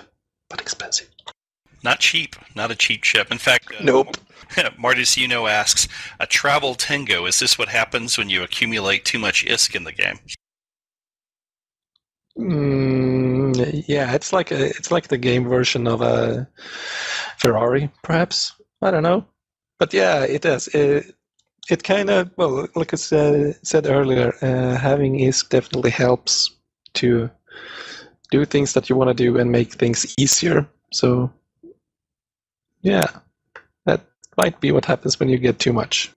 but expensive. Not cheap. Not a cheap ship. In fact, nope. Martis asks, a travel Tengu, is this what happens when you accumulate too much ISK in the game? Yeah, it's like the game version of a Ferrari, perhaps. I don't know, but yeah, it does. It kind of, well, like I said earlier, having ISK definitely helps to do things that you want to do and make things easier. So yeah, that might be what happens when you get too much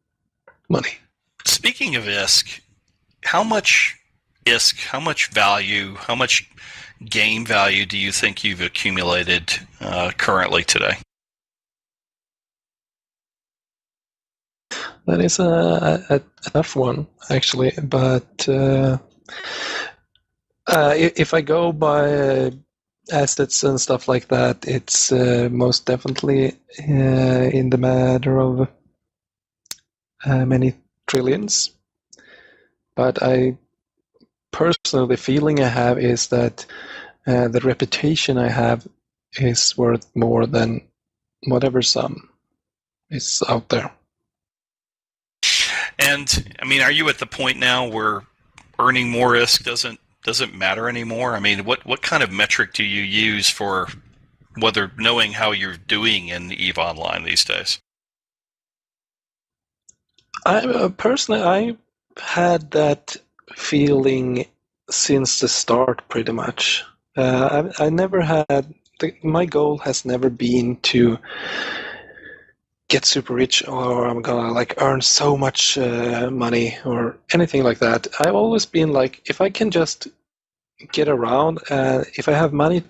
money. Speaking of ISK, how much ISK, how much value, how much game value do you think you've accumulated currently today? That is a tough one, actually. But if I go by assets and stuff like that, it's most definitely in the matter of many trillions. But personally, the feeling I have is that the reputation I have is worth more than whatever sum is out there. And I mean, are you at the point now where earning more ISK doesn't matter anymore? I mean, what kind of metric do you use for whether knowing how you're doing in EVE Online these days? Personally, I had that feeling since the start, pretty much. I never had. My goal has never been to get super rich or I'm gonna like earn so much money or anything like that. I've always been like, if I can just get around, if I have money,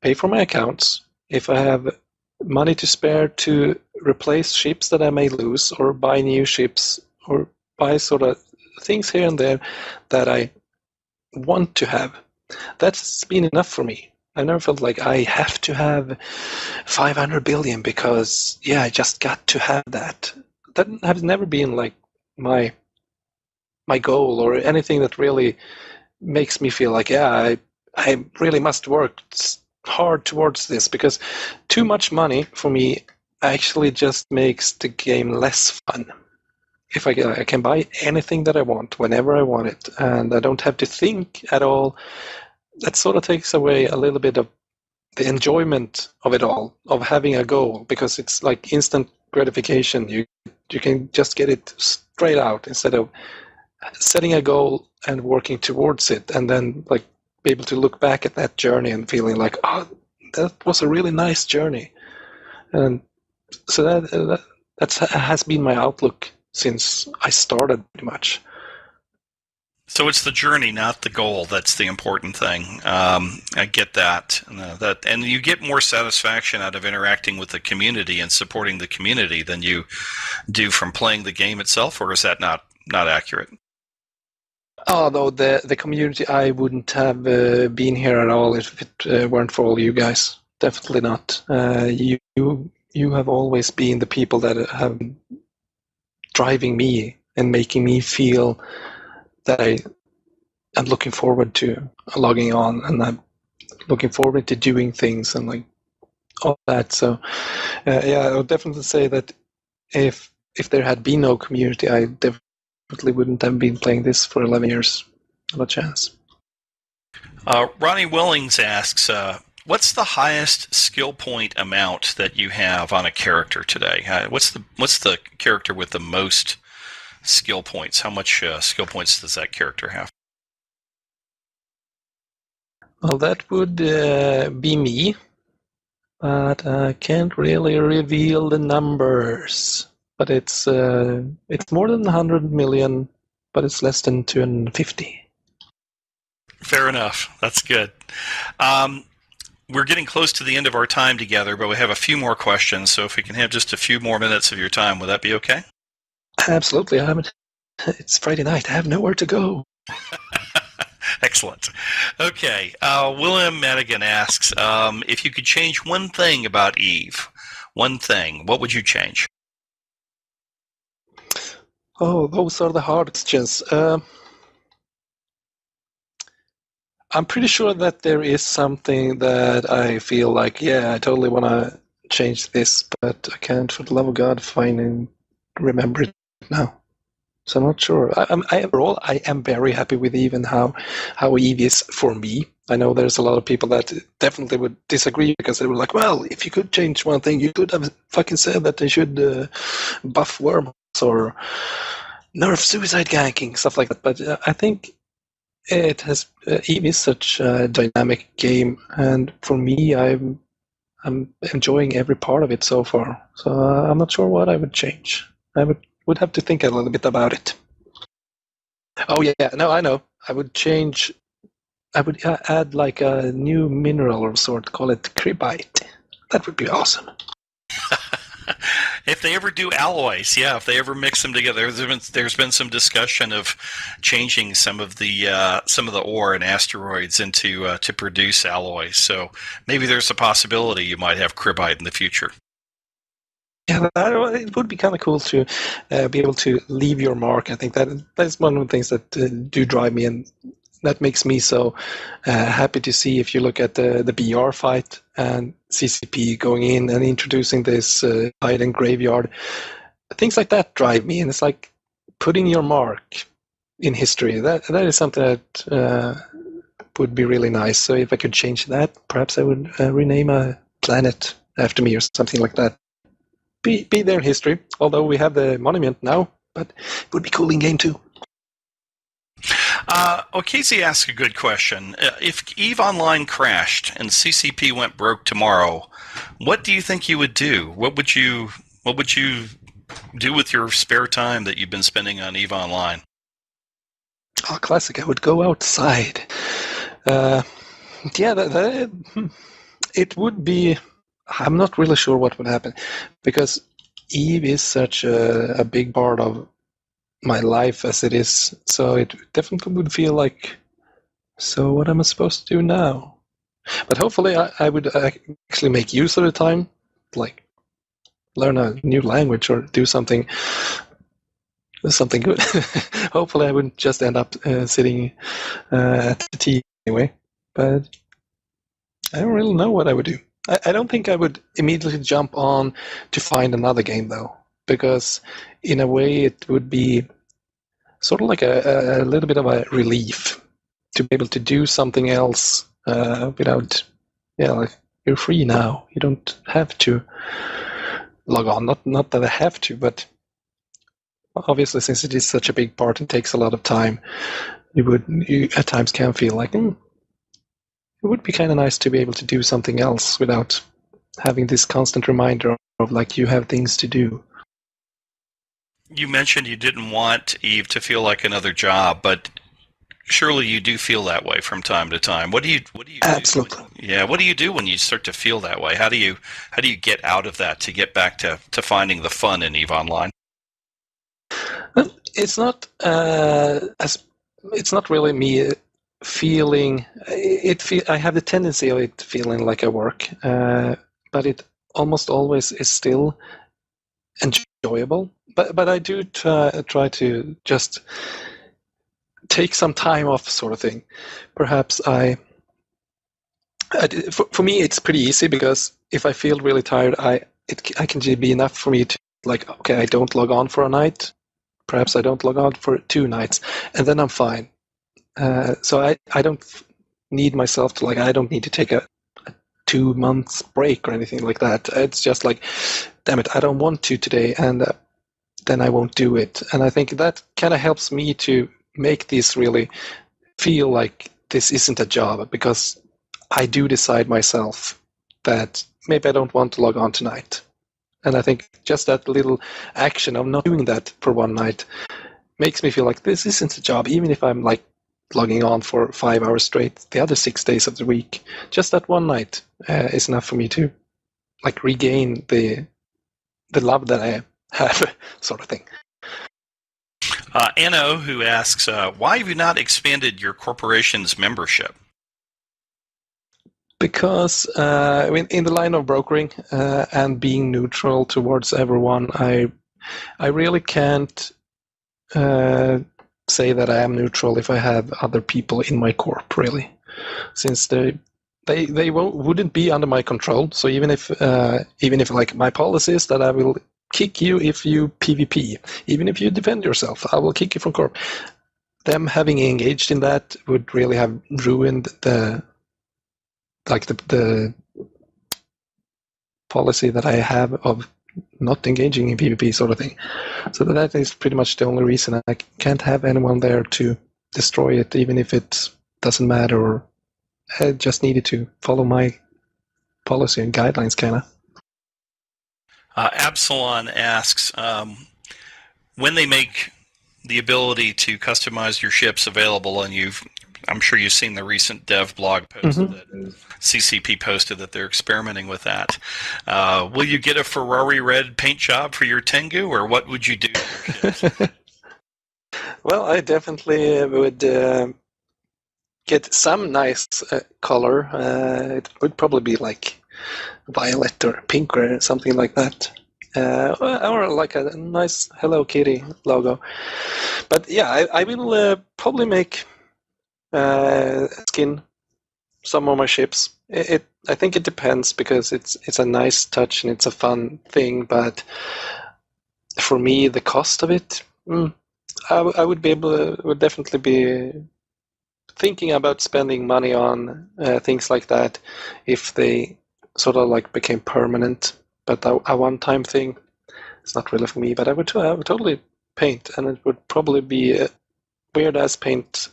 pay for my accounts, if I have money to spare to replace ships that I may lose or buy new ships or buy sort of things here and there that I want to have, that's been enough for me. I never felt like I have to have 500 billion because, yeah, I just got to have that. That has never been like my goal or anything that really makes me feel like, yeah, I really must work hard towards this, because too much money for me actually just makes the game less fun. If I can buy anything that I want whenever I want it and I don't have to think at all, that sort of takes away a little bit of the enjoyment of it all, of having a goal, because it's like instant gratification. You can just get it straight out instead of setting a goal and working towards it, and then like be able to look back at that journey and feeling like, oh, that was a really nice journey. And so that has been my outlook since I started, pretty much. So it's the journey, not the goal. That's the important thing. I get that. And you get more satisfaction out of interacting with the community and supporting the community than you do from playing the game itself, or is that not accurate? Although the community, I wouldn't have been here at all if it weren't for all you guys. Definitely not. You have always been the people that have been driving me and making me feel that I'm looking forward to logging on, and I'm looking forward to doing things and like all that. So yeah, I would definitely say that if there had been no community, I definitely wouldn't have been playing this for 11 years. Not a chance. Ronnie Willings asks, what's the highest skill point amount that you have on a character today? What's the character with the most skill points? How much skill points does that character have? Well, that would be me, but I can't really reveal the numbers. But it's more than 100 million, but it's less than 250. Fair enough. That's good. We're getting close to the end of our time together, but we have a few more questions. So if we can have just a few more minutes of your time, would that be okay? Absolutely. It's Friday night. I have nowhere to go. Excellent. Okay. William Madigan asks, if you could change one thing about Eve, one thing, what would you change? Oh, those are the hard questions. I'm pretty sure that there is something that I feel like, yeah, I totally want to change this, but I can't, for the love of God, find and remember it now. So I'm not sure. Overall, I am very happy with Eve and how Eve is for me. I know there's a lot of people that definitely would disagree because they were like, well, if you could change one thing, you could have fucking said that they should buff wormholes or nerf suicide ganking, stuff like that. But I think Eve is such a dynamic game, and for me, I'm enjoying every part of it so far. So I'm not sure what I would change. I would have to think a little bit about it. Oh yeah, no, I know. I would add like a new mineral or sort, call it Chribite. That would be awesome. If they ever do alloys, yeah, if they ever mix them together, there's been some discussion of changing some of the ore and asteroids into to produce alloys. So maybe there's a possibility you might have Chribite in the future. Yeah, it would be kind of cool to be able to leave your mark. I think that's one of the things that do drive me, and that makes me so happy to see. If you look at the BR fight and CCP going in and introducing this hidden graveyard, things like that drive me, and it's like putting your mark in history. That is something that would be really nice. So if I could change that, perhaps I would rename a planet after me or something like that. Be there in history, although we have the monument now, but it would be cool in game too. Casey asks a good question. If EVE Online crashed and CCP went broke tomorrow, what do you think you would do? What would you do with your spare time that you've been spending on EVE Online? Oh, classic. I would go outside. It would be... I'm not really sure what would happen, because Eve is such a big part of my life as it is, so it definitely would feel like, so what am I supposed to do now? But hopefully I would actually make use of the time, like learn a new language or do something good. Hopefully I wouldn't just end up sitting at the tea anyway, but I don't really know what I would do. I don't think I would immediately jump on to find another game, though, because in a way it would be sort of like a little bit of a relief to be able to do something else without you're free now. You don't have to log on. Not that I have to, but obviously, since it is such a big part and takes a lot of time, you at times can feel like it would be kind of nice to be able to do something else without having this constant reminder of like you have things to do. You mentioned you didn't want Eve to feel like another job, but surely you do feel that way from time to time. What do you Absolutely. do? What do you do when you start to feel that way? How do you get out of that to get back to finding the fun in EVE Online? It's not it's not really me feeling I have the tendency of it feeling like a work, but it almost always is still enjoyable. But I do try to just take some time off, sort of thing. Perhaps for me it's pretty easy, because if I feel really tired, I can be enough for me to like, okay, I don't log on for a night. Perhaps I don't log on for 2 nights, and then I'm fine. So I don't need myself to like, I don't need to take a 2 months break or anything like that. It's just like, damn it, I don't want to today, and then I won't do it. And I think that kind of helps me to make this really feel like this isn't a job, because I do decide myself that maybe I don't want to log on tonight. And I think just that little action of not doing that for one night makes me feel like this isn't a job, even if I'm like logging on for 5 hours straight the other 6 days of the week. Just that one night is enough for me to like regain the love that I have, sort of thing. Anno, who asks, why have you not expanded your corporation's membership? Because in the line of brokering and being neutral towards everyone, I really can't say that I am neutral if I have other people in my corp, really, since they wouldn't be under my control. So even if like my policy is that I will kick you if you PvP, even if you defend yourself, I will kick you from corp. Them having engaged in that would really have ruined the policy that I have of not engaging in PvP, sort of thing. So that is pretty much the only reason I can't have anyone there to destroy it, even if it doesn't matter, or I just needed to follow my policy and guidelines, kind of. Absalon asks, when they make the ability to customize your ships available, and I'm sure you've seen the recent dev blog post that CCP posted that they're experimenting with that. Will you get a Ferrari red paint job for your Tengu, or what would you do to your ships? Well, I definitely would get some nice color. It would probably be like violet or pink or something like that. Or like a nice Hello Kitty logo. But yeah, I will probably make skin some of my ships. I think it depends, because it's a nice touch and it's a fun thing. But for me, the cost of it, I would definitely be thinking about spending money on things like that if they sort of like became permanent. But a one-time thing, it's not really for me. But I would totally paint, and it would probably be weird-ass paint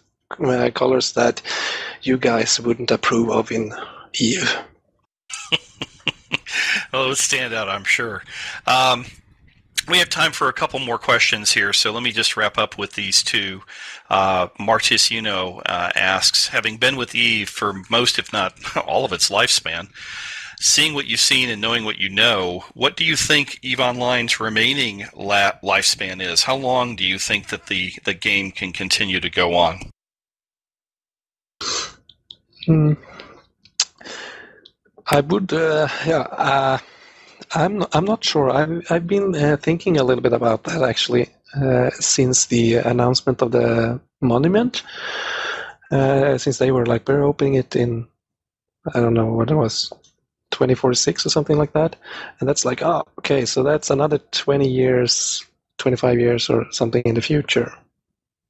colors that you guys wouldn't approve of in EVE. Well, it would stand out, I'm sure. We have time for a couple more questions here, so let me just wrap up with these two. Martis asks, having been with EVE for most, if not all of its lifespan, seeing what you've seen and knowing what you know, what do you think EVE Online's remaining lifespan is? How long do you think that the game can continue to go on? I would, I'm not sure. I've been thinking a little bit about that, actually, since the announcement of the monument. Since they were like, we're opening it in, I don't know what it was, 2046 or something like that. And that's like, oh, okay, so that's another 20 years, 25 years or something in the future.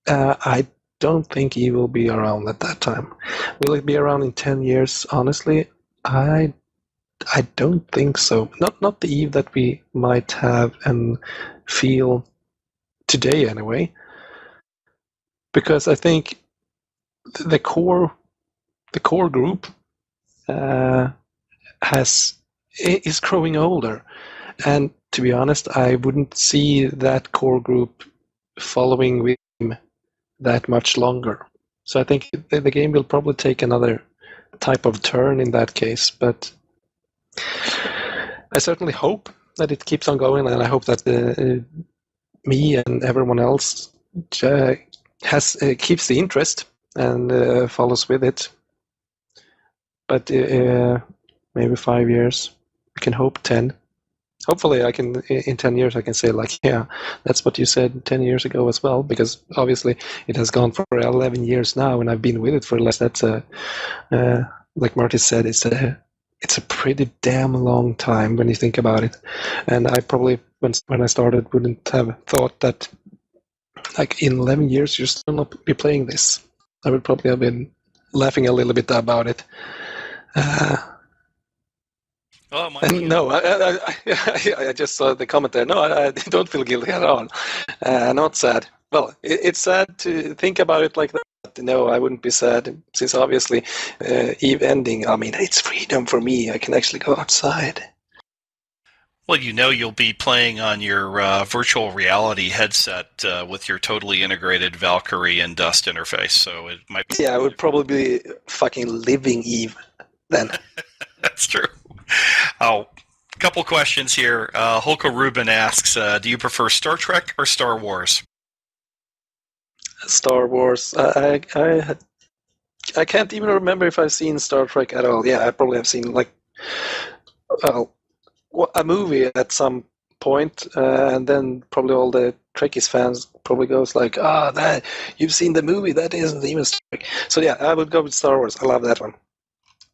I don't think he will be around at that time. Will it be around in 10 years? Honestly, I I don't think so. Not the Eve that we might have and feel today, anyway. Because I think the core group uh, is growing older, and to be honest, I wouldn't see that core group following with him that much longer. So I think the game will probably take another type of turn in that case, but I certainly hope that it keeps on going, and I hope that me and everyone else keeps the interest and follows with it. But maybe 5 years. We can hope 10. Hopefully, I can in 10 years I can say like, yeah, that's what you said 10 years ago as well. Because obviously it has gone for 11 years now, and I've been with it for less. That's like Marty said, it's a pretty damn long time when you think about it. And I probably when I started wouldn't have thought that like in 11 years you'll still not be playing this. I would probably have been laughing a little bit about it. And no, I just saw the comment there. No, I don't feel guilty at all. Not sad. Well, it's sad to think about it like that. No, I wouldn't be sad, since obviously Eve ending, I mean, it's freedom for me. I can actually go outside. Well, you'll be playing on your virtual reality headset with your totally integrated Valkyrie and Dust interface, so it might be... Yeah, I would probably be fucking living Eve then. That's true. Oh, a couple questions here. Holko Rubin asks, do you prefer Star Trek or Star Wars? Star Wars. I can't even remember if I've seen Star Trek at all. Yeah, I probably have seen like a movie at some point, and then probably all the Trekkies fans probably goes like, that you've seen the movie, that isn't even Star Trek. So yeah, I would go with Star Wars. I love that one.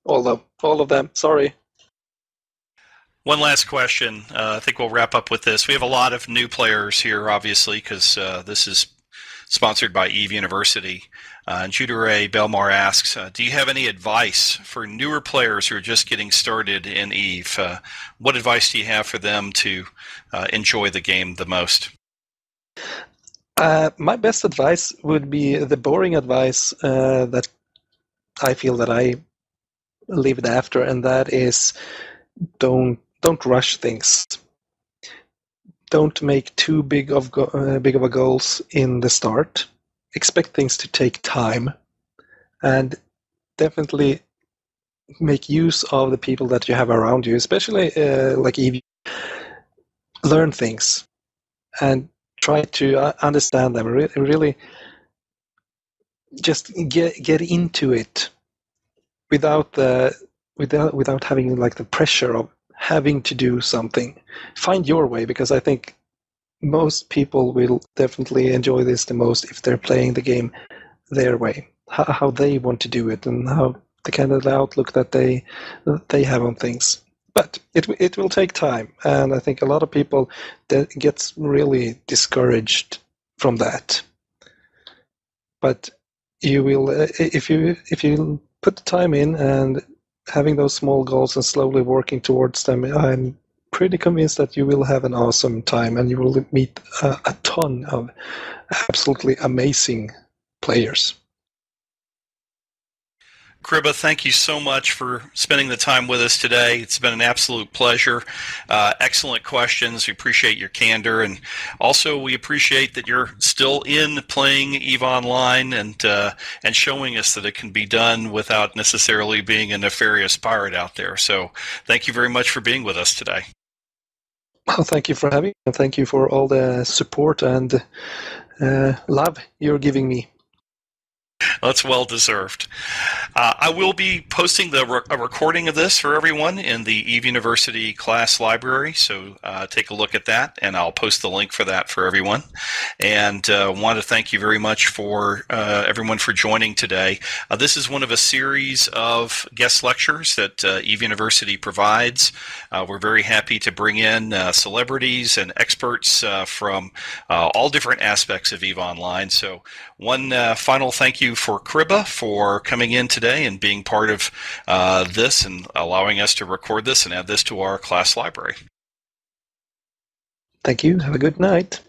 All of them. Sorry. One last question. I think we'll wrap up with this. We have a lot of new players here, obviously, because this is sponsored by Eve University. Judere Belmar asks, do you have any advice for newer players who are just getting started in Eve? What advice do you have for them to enjoy the game the most? My best advice would be the boring advice that I feel that I lived after, and that is don't rush things. Don't make too big of a goals in the start. Expect things to take time, and definitely make use of the people that you have around you, especially like Eve. Learn things and try to understand them. Really, just get into it without having like the pressure of having to do something. Find your way, because I think most people will definitely enjoy this the most if they're playing the game their way, how they want to do it, and how the kind of outlook that they have on things. But it will take time, and I think a lot of people gets really discouraged from that. But you will, if you put the time in and having those small goals and slowly working towards them, I'm pretty convinced that you will have an awesome time, and you will meet a ton of absolutely amazing players. Chribba, thank you so much for spending the time with us today. It's been an absolute pleasure. Excellent questions. We appreciate your candor, and also we appreciate that you're still in playing EVE Online and showing us that it can be done without necessarily being a nefarious pirate out there. So thank you very much for being with us today. Well, thank you for having me, and thank you for all the support and love you're giving me. That's well deserved. I will be posting a recording of this for everyone in the Eve University class library, so take a look at that, and I'll post the link for that for everyone. And want to thank you very much for everyone for joining today. This is one of a series of guest lectures that Eve University provides. We're very happy to bring in celebrities and experts from all different aspects of EVE Online. So one final thank you you for Chribba for coming in today and being part of this and allowing us to record this and add this to our class library. Thank you. Have a good night.